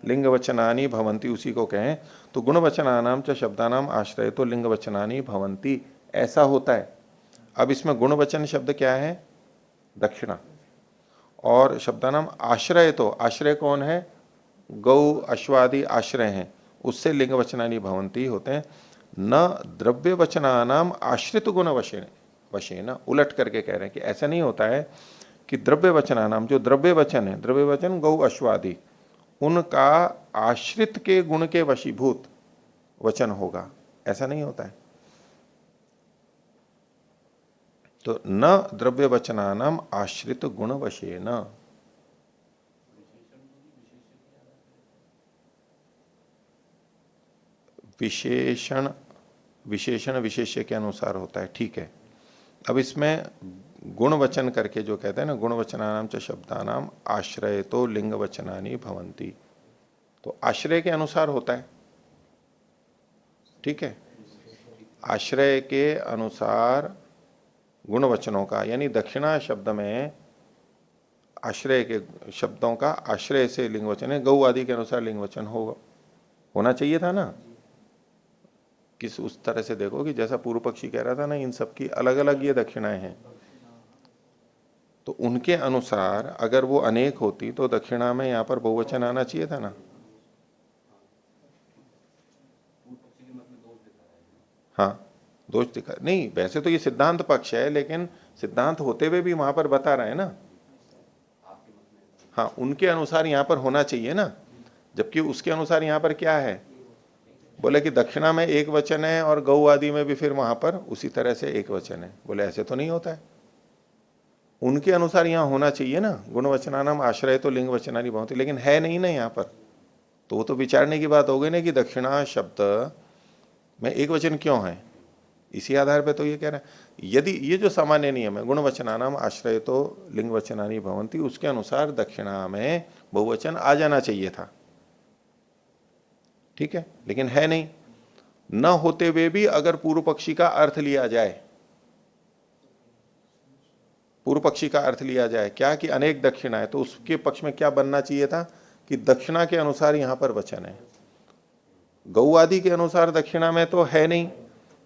लिंग वचनानी भवंती, उसी को कहें। तो गुणवचनानाम च शब्दानाम आश्रय तो लिंग वचनानी भवंती, ऐसा होता है। अब इसमें गुणवचन शब्द क्या है? दक्षिणा। और शब्दानाम आश्रय, तो आश्रय कौन है? गौ अश्वादि आश्रय हैं, उससे लिंग वचनानी भवंती होते हैं। न द्रव्य वचनानाम आश्रित गुण वशेन, उलट करके कह रहे हैं कि ऐसा नहीं होता है कि द्रव्य वचनानाम, जो द्रव्य वचन है, द्रव्य वचन गौ अश्वादि, उनका आश्रित के गुण के वशीभूत वचन होगा, ऐसा नहीं होता है। तो न द्रव्य वचनानाम आश्रित गुण वशेन, विशेषण विशेषण विशेष्य के अनुसार होता है, ठीक है। अब इसमें गुण वचन करके जो कहते हैं ना, गुण वचनानाम च शब्दानाम आश्रय तो लिंग वचनानी भवंती, तो आश्रय के अनुसार होता है, ठीक है। आश्रय के अनुसार गुण वचनों का, यानी दक्षिणा शब्द में आश्रय के शब्दों का आश्रय से लिंग वचन है, गौ आदि के अनुसार लिंग वचन होना चाहिए था ना। किस उस तरह से देखो कि जैसा पूर्व पक्षी कह रहा था ना, इन सब की अलग अलग ये दक्षिणाएं हैं, तो उनके अनुसार अगर वो अनेक होती तो दक्षिणा में यहां पर बहुवचन आना चाहिए था ना। हाँ, दोष दिखा नहीं, वैसे तो ये सिद्धांत पक्ष है, लेकिन सिद्धांत होते हुए भी वहां पर बता रहे हैं ना। हाँ, उनके अनुसार यहां पर होना चाहिए ना, जबकि उसके अनुसार यहां पर क्या है, बोले कि दक्षिणा में एक वचन है और गौ आदि में भी फिर वहां पर उसी तरह से एक वचन है। बोले ऐसे तो नहीं होता है, उनके अनुसार यहां होना चाहिए ना, गुण वचनानाम आश्रय तो लिंग वचनानी भवंती, लेकिन है नहीं ना यहाँ पर। तो वो तो विचारने की बात हो गई ना कि दक्षिणा शब्द में एक वचन क्यों है, इसी आधार पे तो ये कह रहे हैं। यदि ये जो सामान्य नियम है, गुण वचनानाम आश्रय तो लिंग वचनानी भवंती, उसके अनुसार दक्षिणा में बहुवचन आ जाना चाहिए था, ठीक है, लेकिन है नहीं। न होते हुए भी अगर पूर्व पक्षी का अर्थ लिया जाए, पूर्व पक्षी का अर्थ लिया जाए क्या, कि अनेक दक्षिणा है, तो उसके पक्ष में क्या बनना चाहिए था कि दक्षिणा के अनुसार यहां पर वचन है, गौ आदि के अनुसार दक्षिणा में तो है नहीं,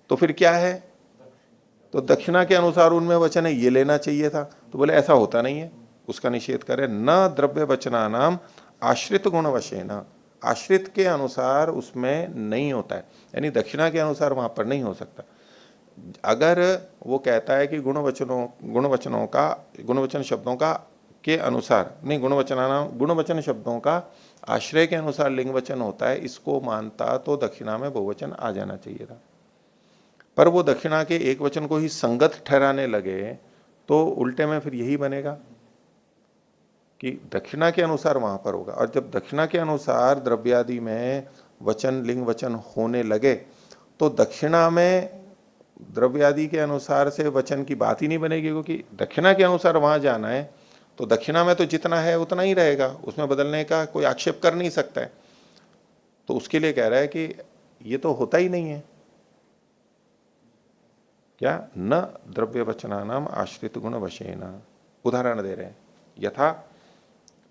तो फिर क्या है, तो दक्षिणा के अनुसार उनमें वचन है, ये लेना चाहिए था। तो बोले ऐसा होता नहीं है, उसका निषेध करे। न द्रव्य वचना नाम आश्रित गुण वशेन, आश्रित के अनुसार उसमें नहीं होता है, यानी दक्षिणा के अनुसार वहां पर नहीं हो सकता। अगर वो कहता है कि गुण वचनों का, गुण वचन शब्दों का के अनुसार नहीं, गुण वचन शब्दों का आश्रय के अनुसार लिंग वचन होता है, इसको मानता तो दक्षिणा में बहुवचन आ जाना चाहिए था। पर वो दक्षिणा के एक वचन को ही संगत ठहराने लगे, तो उल्टे में फिर यही बनेगा कि दक्षिणा के अनुसार वहां पर होगा। और जब दक्षिणा के अनुसार द्रव्यादि में वचन लिंग वचन होने लगे, तो दक्षिणा में द्रव्यादि के अनुसार से वचन की बात ही नहीं बनेगी, क्योंकि दक्षिणा के अनुसार वहां जाना है, तो दक्षिणा में तो जितना है उतना ही रहेगा, उसमें बदलने का कोई आक्षेप कर नहीं सकता है। तो उसके लिए कह रहा है कि ये तो होता ही नहीं है, क्या, न द्रव्य वचना नाम आश्रित गुण वशेन। उदाहरण दे रहे हैं, यथा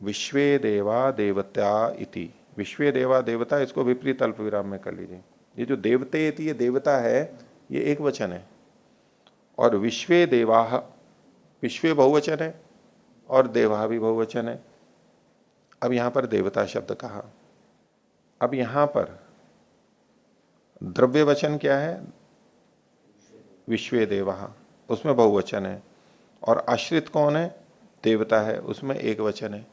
विश्वे देवा देवता इति, विश्वे देवा देवता, इसको विपरीत अल्प विराम में कर लीजिए। ये जो देवते इति, ये देवता है, ये एक वचन है। और विश्वे देवाः, विश्वे बहुवचन है और देवाः भी बहुवचन है। अब यहां पर देवता शब्द कहा। अब यहां पर द्रव्य वचन क्या है? विश्वे देवाः, उसमें बहुवचन है। और आश्रित कौन है? देवता है, उसमें एक वचन है,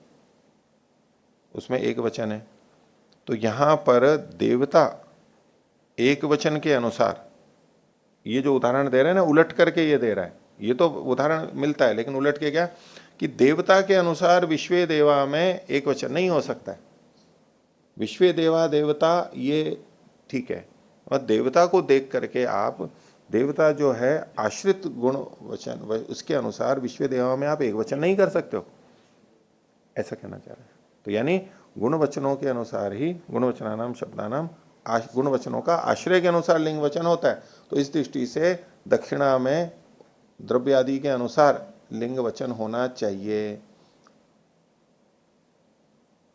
उसमें एक वचन है। तो यहां पर देवता एक वचन के अनुसार, ये जो उदाहरण दे रहे हैं ना, उलट करके ये दे रहा है। ये तो उदाहरण मिलता है, लेकिन उलट के क्या कि देवता के अनुसार विश्वे देवा में एक वचन नहीं हो सकता है। विश्वे देवा देवता ये ठीक है, और देवता को देख करके आप, देवता जो है आश्रित गुण वचन, उसके अनुसार विश्वे देवा में आप एक वचन नहीं कर सकते हो, ऐसा कहना चाह रहे हैं। तो यानी गुण वचनों के अनुसार ही, गुण वचनानाम शब्दानाम, गुण वचनों का आश्रय के अनुसार लिंग वचन होता है। तो इस दृष्टि से दक्षिणा में द्रव्य आदि के अनुसार लिंग वचन होना चाहिए।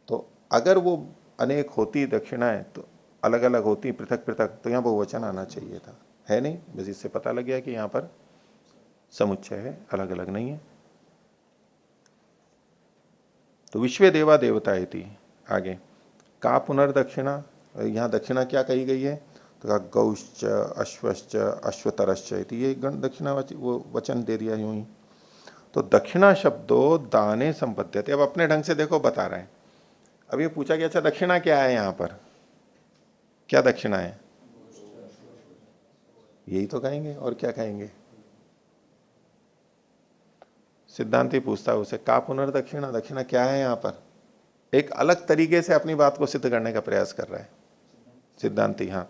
तो अगर वो अनेक होती दक्षिणाएं, तो अलग अलग होती, पृथक पृथक, तो यहां बहुवचन आना चाहिए था, है नहीं। बस इससे पता लग गया कि यहां पर समुच्चय है, अलग अलग नहीं है। तो विश्वे देवा देवता थी। आगे का पुनर्दक्षिणा, यहां दक्षिणा क्या कही गई है? तो कहा गौश्च अश्वश्च अश्वतरश्च, ये गण दक्षिणा वो वचन दे दिया यूं ही। तो दक्षिणा शब्दों दाने संपद्यते। अब अपने ढंग से देखो बता रहे हैं। अब ये पूछा गया, अच्छा दक्षिणा क्या है? यहां पर क्या दक्षिणा है? यही तो कहेंगे, और क्या कहेंगे? सिद्धांति पूछता है उसे, का पुनर्दक्षिणा, दक्षिणा क्या है? यहां पर एक अलग तरीके से अपनी बात को सिद्ध करने का प्रयास कर रहा है सिद्धांति। हाँ,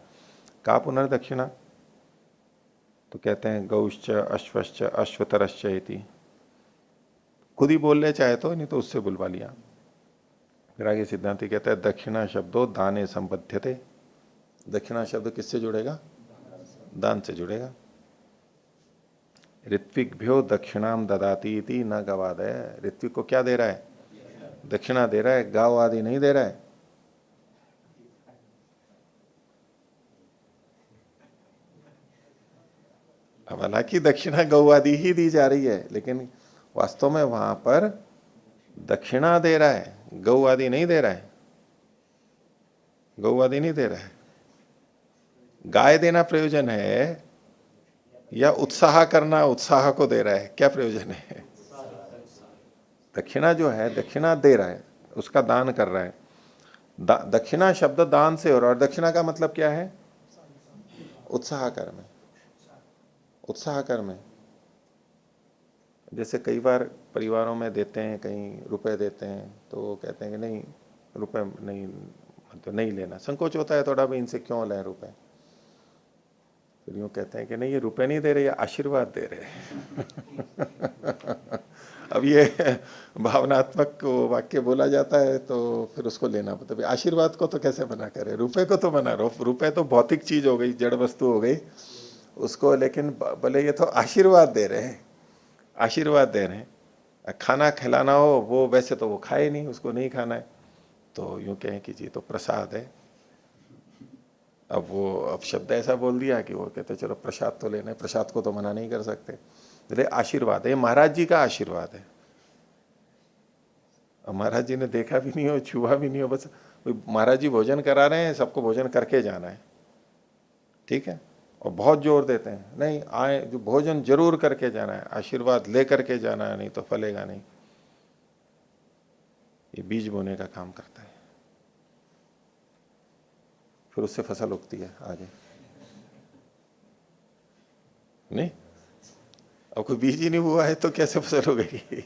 का पुनर्दक्षिणा, तो कहते हैं गौश्च अश्वश्च अश्वतरश्च इति। खुद ही बोल ले चाहे तो, नहीं तो उससे बुलवा लिया। फिर आगे सिद्धांति कहता है दक्षिणा शब्दों दाने संबध्यते। दक्षिणा शब्द किससे जुड़ेगा? दान से जुड़ेगा। ऋत्विकभ्यो दक्षिणाम ददाती इति न गवादय। ऋत्विक को क्या दे रहा है? दक्षिणा दे रहा है, गाव आदि नहीं दे रहा है। अब हालांकि दक्षिणा गौ आदि ही दी जा रही है, लेकिन वास्तव में वहां पर दक्षिणा दे रहा है, गौ आदि नहीं दे रहा है। गौ आदि नहीं दे रहा है। गाय देना प्रयोजन है या उत्साह करना उत्साह को दे रहा है? क्या प्रयोजन है? दक्षिणा जो है, दक्षिणा दे रहा है, उसका दान कर रहा है। दक्षिणा शब्द दान से हो रहा है। और दक्षिणा का मतलब क्या है? उत्साह कर्म। उत्साह कर्म। जैसे कई बार परिवारों में देते हैं, कहीं रुपए देते हैं, तो कहते हैं कि नहीं रुपए नहीं, तो नहीं लेना, संकोच होता है थोड़ा भी, इनसे क्यों लें रुपए। फिर यूं कहते हैं कि नहीं ये रुपए नहीं दे रहे, ये आशीर्वाद दे रहे हैं। अब ये भावनात्मक वाक्य बोला जाता है, तो फिर उसको लेना पड़ता है। आशीर्वाद को तो कैसे मना करे, रुपए को तो मना। रुपए तो भौतिक चीज हो गई, जड़ वस्तु हो गई उसको, लेकिन भले ये तो आशीर्वाद दे रहे हैं, आशीर्वाद दे रहे हैं। खाना खिलाना हो, वो वैसे तो वो खाए नहीं, उसको नहीं खाना है, तो यूं कहें कि जी तो प्रसाद है। अब वो, अब शब्द ऐसा बोल दिया कि वो कहते चलो प्रसाद तो लेना है, प्रसाद को तो मना नहीं कर सकते। बोले आशीर्वाद है, महाराज जी का आशीर्वाद है। अब महाराज जी ने देखा भी नहीं हो, छुआ भी नहीं हो, बस महाराज जी भोजन करा रहे हैं, सबको भोजन करके जाना है, ठीक है। और बहुत जोर देते हैं, नहीं आए, जो भोजन जरूर करके जाना है, आशीर्वाद ले करके जाना है, नहीं तो फलेगा नहीं। ये बीज बोने का काम करता है, फिर उससे फसल उगती है आगे। नहीं, अब कोई बीज ही नहीं हुआ है तो कैसे फसल उगेगी?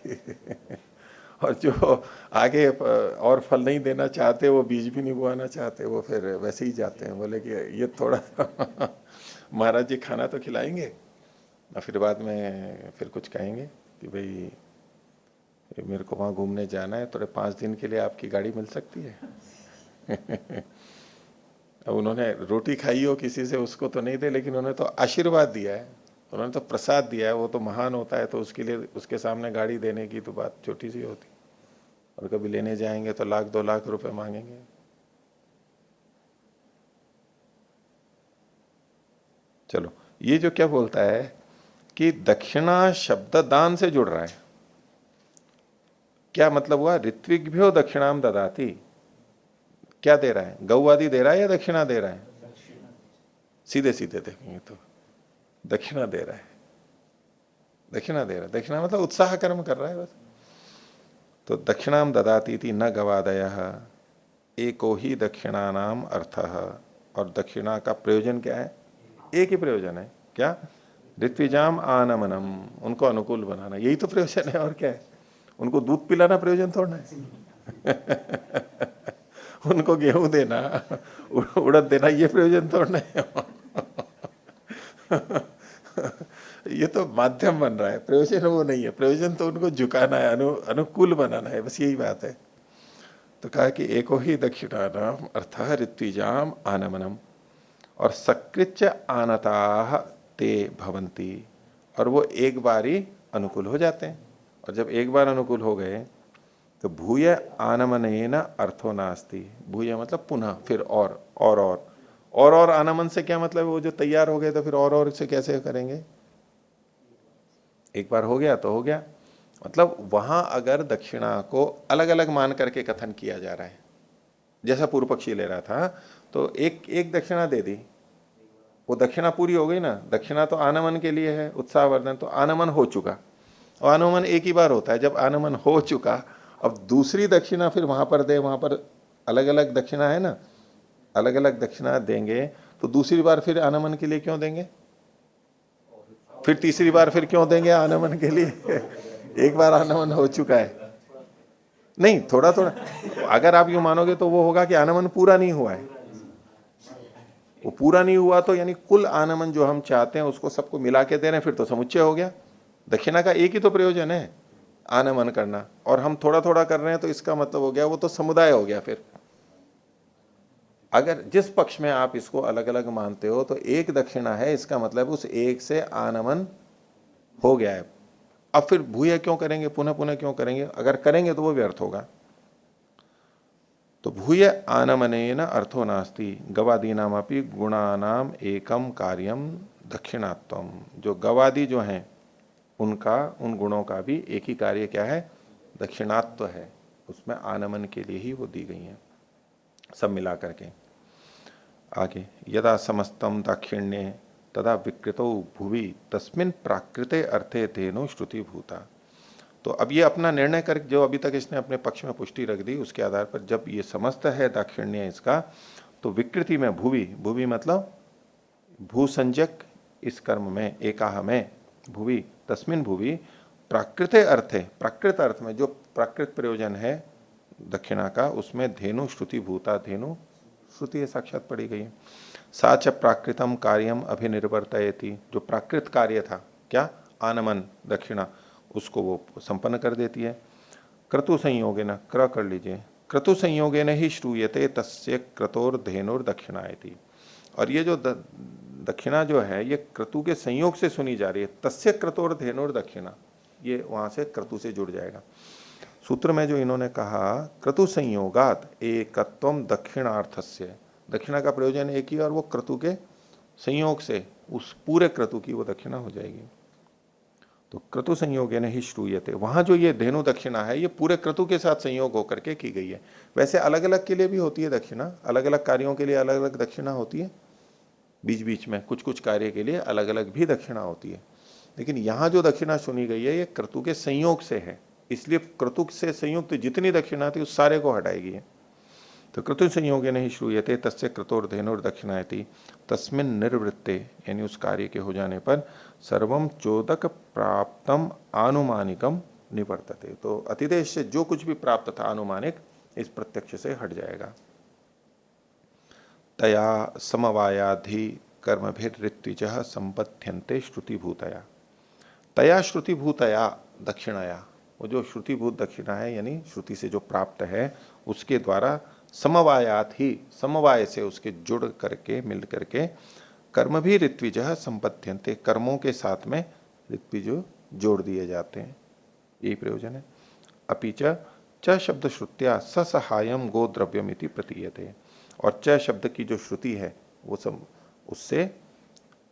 और जो आगे और फल नहीं देना चाहते, वो बीज भी नहीं बोआना चाहते, वो फिर वैसे ही जाते हैं। बोले कि ये थोड़ा महाराज जी खाना तो खिलाएंगे, और फिर बाद में फिर कुछ कहेंगे कि भाई मेरे को वहाँ घूमने जाना है, थोड़े 5 दिन के लिए आपकी गाड़ी मिल सकती है। अब उन्होंने रोटी खाई हो किसी से, उसको तो नहीं दे, लेकिन उन्होंने तो आशीर्वाद दिया है, उन्होंने तो प्रसाद दिया है, वो तो महान होता है। तो उसके लिए, उसके सामने गाड़ी देने की तो बात छोटी सी होती, और कभी लेने जाएंगे तो 1-2 लाख रुपए मांगेंगे। चलो, ये जो क्या बोलता है कि दक्षिणा शब्द दान से जुड़ रहा है। क्या मतलब हुआ? ऋत्विग्भ्यो दक्षिणाम ददाति, क्या दे रहा है? गौ आदि दे रहा है या दक्षिणा दे रहा है? सीधे सीधे देखेंगे तो दक्षिणा दे रहा है, दक्षिणा दे रहा है। दक्षिणा मतलब उत्साह कर्म कर रहा है बस। तो दक्षिणाम ददाती थी न गवादयः, एको ही दक्षिणानाम अर्थः। और दक्षिणा का प्रयोजन क्या है? एक ही प्रयोजन है, क्या? ऋत्विजाम आनमनम, उनको अनुकूल बनाना, यही तो प्रयोजन है। और क्या है? उनको दूध पिलाना प्रयोजन थोड़ा है। उनको गेहूं देना, उड़द देना, ये प्रयोजन थोड़ा है। ये तो माध्यम बन रहा है, प्रयोजन वो नहीं है। प्रयोजन तो उनको झुकाना है, अनुकूल बनाना है, बस यही बात है। तो कहा कि एको ही दक्षिणानाम अर्थः ऋत्विजाम आनमनम, और सकृच्य आनताः ते भवन्ति, और वो एक बार ही अनुकूल हो जाते हैं। और जब एक बार अनुकूल हो गए तो भूय आनमनेन अर्थो नास्ति। भूय मतलब पुनः, फिर और आनमन से क्या मतलब है? वो जो तैयार हो गए तो फिर और से कैसे करेंगे? एक बार हो गया तो हो गया। मतलब वहां अगर दक्षिणा को अलग अलग मान करके कथन किया जा रहा है, जैसा पूर्व पक्षी ले रहा था, तो एक एक दक्षिणा दे दी, वो दक्षिणा पूरी हो गई ना। दक्षिणा तो आनमन के लिए है, उत्साहवर्धन, तो आनमन हो चुका। और आनमन एक ही बार होता है। जब आनमन हो चुका, अब दूसरी दक्षिणा फिर वहां पर दे, वहां पर अलग अलग दक्षिणा है ना, अलग अलग दक्षिणा देंगे, तो दूसरी बार फिर आनमन के लिए क्यों देंगे? फिर तीसरी बार फिर क्यों देंगे आनमन के लिए? एक बार आनमन हो चुका है। नहीं, थोड़ा थोड़ा अगर आप यूं मानोगे तो वो होगा कि आनमन पूरा नहीं हुआ है। वो पूरा नहीं हुआ तो यानी कुल आनमन जो हम चाहते हैं उसको सबको मिला के दे रहे हैं, फिर तो समुच्चय हो गया। दक्षिणा का एक ही तो प्रयोजन है, आनमन करना, और हम थोड़ा थोड़ा कर रहे हैं, तो इसका मतलब हो गया वो तो समुदाय हो गया। फिर अगर जिस पक्ष में आप इसको अलग अलग मानते हो, तो एक दक्षिणा है, इसका मतलब उस एक से आनमन हो गया है। अब फिर भूया क्यों करेंगे, पुनः पुनः क्यों करेंगे? अगर करेंगे तो वो व्यर्थ होगा। तो भूय आनमनेन अर्थो नास्ति, गवादीनामपि गुणानाम एकम कार्यम दक्षिणात्वम। जो गवादी जो हैं उनका, उन गुणों का भी एक ही कार्य क्या है? दक्षिणात्व है। उसमें आनमन के लिए ही वो दी गई है, सब मिला करके। आगे, यदा समस्तम दाक्षिण्य तदा विकृतो भुवि तस्मिन प्राकृते अर्थे तेनो श्रुति भूता। तो अब ये अपना निर्णय कर, जो अभी तक इसने अपने पक्ष में पुष्टि रख दी, उसके आधार पर जब ये समस्त है दाक्षिण्य इसका, तो विकृति में भुवि, भुवि मतलब भूसंजक, इस कर्म में एकाह में भुवि, तस्मिन भुवि प्राकृते अर्थे, प्राकृत अर्थ में जो प्राकृत प्रयोजन है दक्षिणा का, उसमें धेनु श्रुति भूता, धेनु श्रुति साक्षात पड़ी गई है। साच प्राकृतम कार्यम अभिनिर्वर्तयति, जो प्राकृत कार्य था क्या? आनमन दक्षिणा, उसको वो संपन्न कर देती है। क्रतु संयोगे न, क्र कर लीजिए, क्रतु संयोगे न ही श्रूयते तस्य क्रतोर धेनुर दक्षिणायति। और ये जो दक्षिणा जो है ये क्रतु के संयोग से सुनी जा रही है। तस्य क्रतोर धेनुर दक्षिणा, ये वहां से क्रतु से जुड़ जाएगा। सूत्र में जो इन्होंने कहा क्रतु संयोगात एकत्वम दक्षिणार्थस्य, दक्षिणा का प्रयोजन एक ही, और वो क्रतु के संयोग से उस पूरे क्रतु की वो दक्षिणा हो जाएगी। तो क्रतु संयोग ही श्रूयते, वहां जो ये धेनु दक्षिणा है ये पूरे क्रतु के साथ संयोग होकर के की गई है। वैसे अलग अलग के लिए भी होती है दक्षिणा, अलग अलग कार्यों के लिए अलग अलग दक्षिणा होती है, बीच बीच में कुछ कुछ कार्य के लिए अलग अलग भी दक्षिणा होती है। लेकिन यहां जो दक्षिणा सुनी गई है ये क्रतु के संयोग से है, इसलिए क्रतु से संयुक्त जितनी दक्षिणा थी उस सारे को हटाएगी है। तो क्रतु संयोग नहीं श्रूयते तस्य क्रतोर धेनुर दक्षिणायति तस्मिन निर्वृत्ते, यानी उस कार्य के हो जाने पर सर्वम चोदक प्राप्तम आनुमानिकम निवर्तते। तो अतिदेश से जो कुछ भी प्राप्त था अनुमानिक, इस प्रत्यक्ष से हट जाएगा। तया समवायाधि कर्मभिर ऋत्विज संपद्यन्ते श्रुतिभूतया, तया श्रुतिभूतया दक्षिणाया, वो जो श्रुतिभूत दक्षिणा है यानी श्रुति से जो प्राप्त है उसके द्वारा समवायात ही, समवाय से उसके जुड़ करके मिल करके कर्म भी ऋत्विज संपद्यन्ते, कर्मों के साथ में ऋत्विज जोड़ दिए जाते हैं, यही प्रयोजन है। अपिच च शब्द श्रुत्या ससहायम गो द्रव्यमिति प्रतीयते, और च शब्द की जो श्रुति है वो सब उससे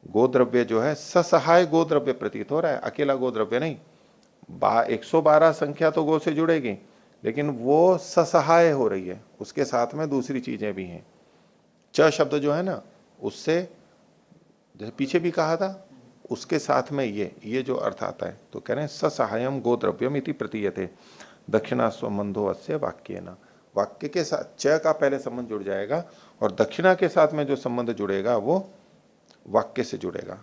गोद्रव्य जो है ससहाय गोद्रव्य प्रतीत हो रहा है, अकेला गोद्रव्य नहीं। 112 संख्या तो गो से जुड़ेगी, लेकिन वो ससहाय हो रही है, उसके साथ में दूसरी चीजें भी हैं। च शब्द जो है ना, उससे जैसे पीछे भी कहा था, उसके साथ में ये जो अर्थ आता है, तो कह रहे हैं ससहायम गोद्रव्यम इति प्रतीयते दक्षिणा संबंधो अस्य वाक्य न। वाक्य के साथ च का पहले संबंध जुड़ जाएगा और दक्षिणा के साथ में जो संबंध जुड़ेगा वो वाक्य से जुड़ेगा।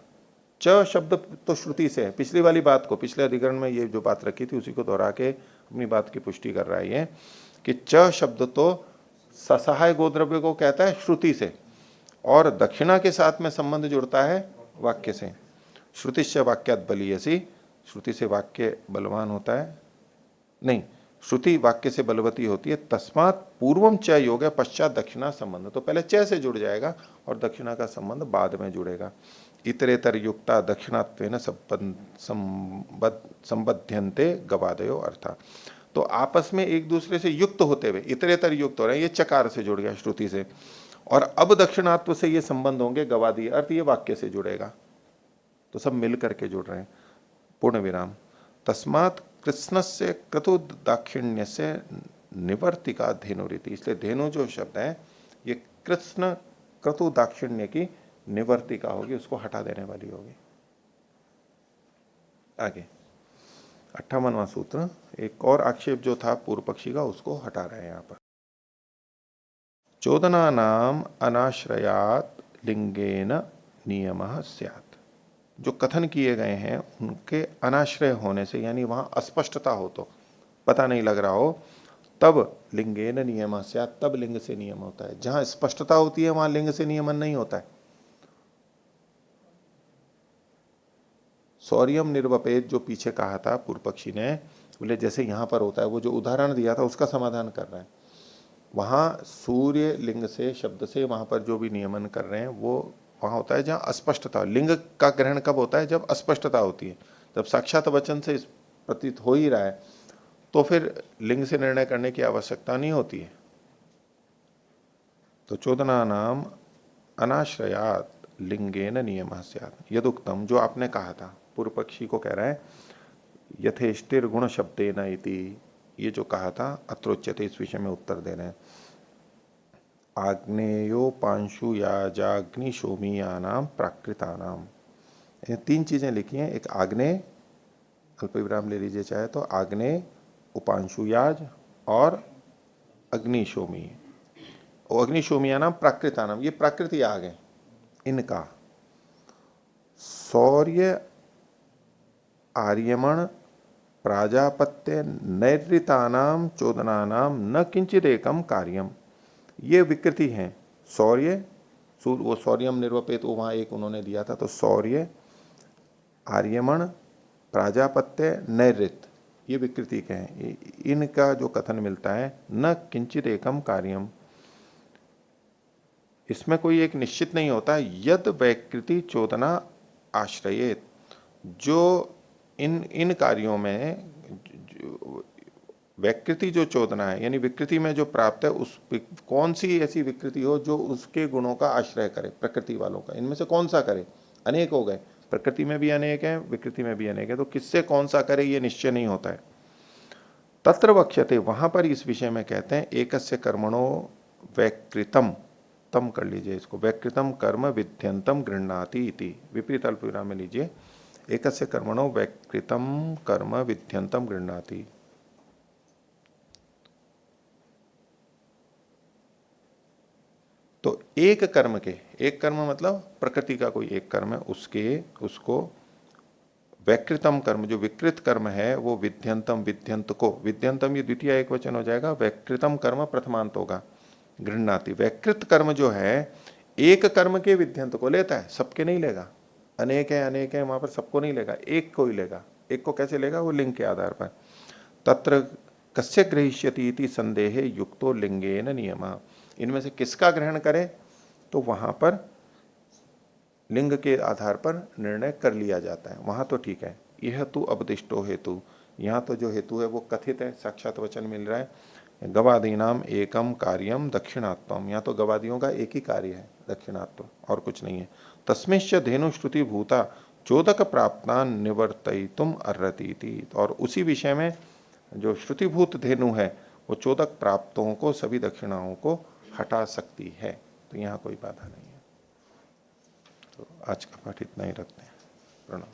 च शब्द तो श्रुति से है, पिछली वाली बात को, पिछले अधिकरण में ये जो बात रखी थी उसी को दोहरा के अपनी बात की पुष्टि कर रहा है ये, कि च शब्द तो ससहाय गोद्रव्य को कहता है श्रुति से, और दक्षिणा के साथ में संबंध जुड़ता है वाक्य से। श्रुतिश्च वाक्यात बलीयसी, श्रुति से वाक्य बलवान होता है, नहीं, श्रुति वाक्य से बलवती होती है। तस्मात पूर्वम च योग है, पश्चात दक्षिणा संबंध, तो पहले च से जुड़ जाएगा और दक्षिणा का संबंध बाद में जुड़ेगा। इतरेतर युक्ता दक्षिणात्वेन संबध्यन्ते गवादयो अर्था, तो आपस में एक दूसरे से युक्त होते हुए इतरेतर युक्त हो रहे हैं, ये चकार से जुड़ गया श्रुति से, और अब दक्षिणात्व से ये संबंध होंगे गवादी अर्थ, ये वाक्य से जुड़ेगा, तो सब मिल करके जुड़ रहे हैं। पूर्ण विराम। तस्मात कृष्ण से क्रतु दाक्षिण्य से निवर्तिका धेनु रीति, इसलिए धेनु जो शब्द है ये कृष्ण क्रतु दाक्षिण्य की निवर्तिका होगी, उसको हटा देने वाली होगी। आगे 58वां सूत्र, एक और आक्षेप जो था पूर्व पक्षी का, उसको हटा रहे हैं यहां पर। चोदना नाम अनाश्रयात लिंगेन नियमः स्यात्, जो कथन किए गए हैं उनके अनाश्रय होने से, यानी वहां अस्पष्टता हो, तो पता नहीं लग रहा हो, तब लिंगेन नियमः स्यात्, तब लिंग से नियम होता है। जहां स्पष्टता होती है वहां लिंग से नियमन नहीं होता है। सौर्यम निर्वपेत जो पीछे कहा था पूर्व पक्षी ने, बोले जैसे यहां पर होता है, वो जो उदाहरण दिया था उसका समाधान कर रहे हैं। वहां सूर्य लिंग से, शब्द से वहां पर जो भी नियमन कर रहे हैं वो वहां होता है जहां अस्पष्टता। लिंग का ग्रहण कब होता है? जब अस्पष्टता होती है, जब साक्षात वचन से प्रतीत हो ही रहा है तो फिर लिंग से निर्णय करने की आवश्यकता नहीं होती है। तो चोदना नाम अनाश्रयात लिंगेन नियमः स्यात् यदुक्तम, जो आपने कहा था, पूर्व पक्षी को कह रहा है यथेष्टिर गुण शब्देन इति, ये जो कहा था अत्रोच्यते, इस विषय में उत्तर दे रहे हैं। आग्नेयो पांशु याजाग्निशोमीयानाम प्राकृतानाम, ये तीन चीजें लिखी हैं। एक आग्नेय, अल्प विराम ले लीजिए चाहे तो, आग्नेय, उपांशुयाज और अग्निशोमी। और अग्निशोमियानाम प्राकृतानाम, ये प्राकृति आग है इनका। सौर्य आर्यमण प्राजापत्य नैरितानाम चोदनानाम न किंचित एकम कार्यम, ये विकृति है। सौर्य, वो सौर्यम निर्वपेत, वो वहां एक उन्होंने दिया था, तो सौर्य, आर्यमण, प्राजापत्य, नैरित, ये विकृति के हैं। इनका जो कथन मिलता है न किंचित एकम कार्यम, इसमें कोई एक निश्चित नहीं होता। यद वैकृति चोदना आश्रयेत, जो इन कार्यों में वैकृति जो चोदना है, यानी विकृति में जो प्राप्त है, उस कौन सी ऐसी विकृति हो जो उसके गुणों का आश्रय करे, प्रकृति वालों का, इनमें से कौन सा करे? अनेक हो गए, प्रकृति में भी अनेक है, विकृति में भी अनेक है, तो किससे कौन सा करे ये निश्चय नहीं होता है। तत्र वक्ष्यते, वहां पर इस विषय में कहते हैं एकस्य कर्मणो वैकृतम, तम कर लीजिए इसको, वैकृतम कर्म विध्यंतम गृह्णाति इति, विपरीत अल्प विराम में लीजिए, एकस्य कर्मणो वैकृतम कर्म विध्यंतम गृह्णाति। तो एक कर्म के, एक कर्म मतलब प्रकृति का कोई एक कर्म है, उसको वैकृतम कर्म, जो विकृत कर्म है, वो विध्यंतम, विध्यंत को, विध्यंतम ये द्वितीय एक वचन हो जाएगा, वैकृतम कर्म प्रथमांत होगा, गृह्णाति। वैकृत कर्म जो है एक कर्म के विध्यंत को लेता है, सबके नहीं लेगा। अनेक है वहां पर सबको नहीं लेगा, एक को ही लेगा। एक को कैसे लेगा? वो लिंग के आधार पर। तत्र कस्य ग्रहिष्यति इति संदेहे युक्तो लिंगेन नियमा, इनमें से किसका ग्रहण करे, तो वहां पर लिंग के आधार पर निर्णय कर लिया जाता है, वहां तो ठीक है। यह तू अपदिष्टो हेतु, यहां तो जो हेतु है वो कथित है, साक्षात वचन मिल रहा है। गवादीनाम एकम कार्यम दक्षिणात्वम, यहाँ तो गवादियों का एक ही कार्य है दक्षिणात्व, और कुछ नहीं है। तस्मिश्च धेनु श्रुति भूता चोदक प्राप्तान निवर्तयितुम अर्हतीति, और उसी विषय में जो श्रुतिभूत धेनु है वो चोदक प्राप्तों को, सभी दक्षिणाओं को हटा सकती है, तो यहाँ कोई बाधा नहीं है। तो आज का पाठ इतना ही रखते हैं। प्रणव।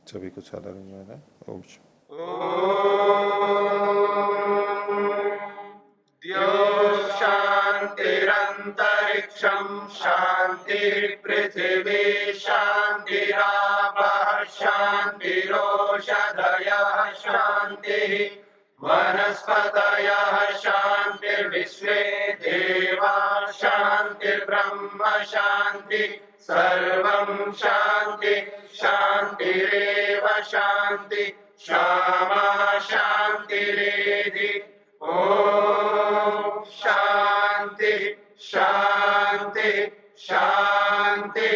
सभी को साधारण है। ओम शांतिरंतरिक्षम शांति पृथिवी शांतिरापः शांतिरोषधयः शांति वनस्पतयः शांतिर्विश्वे देवा शांतिर्ब्रह्म शांति सर्वं शांति शांतिरेव शांति क्षमा शांतिरेधि। ओम शांति शांति शांति।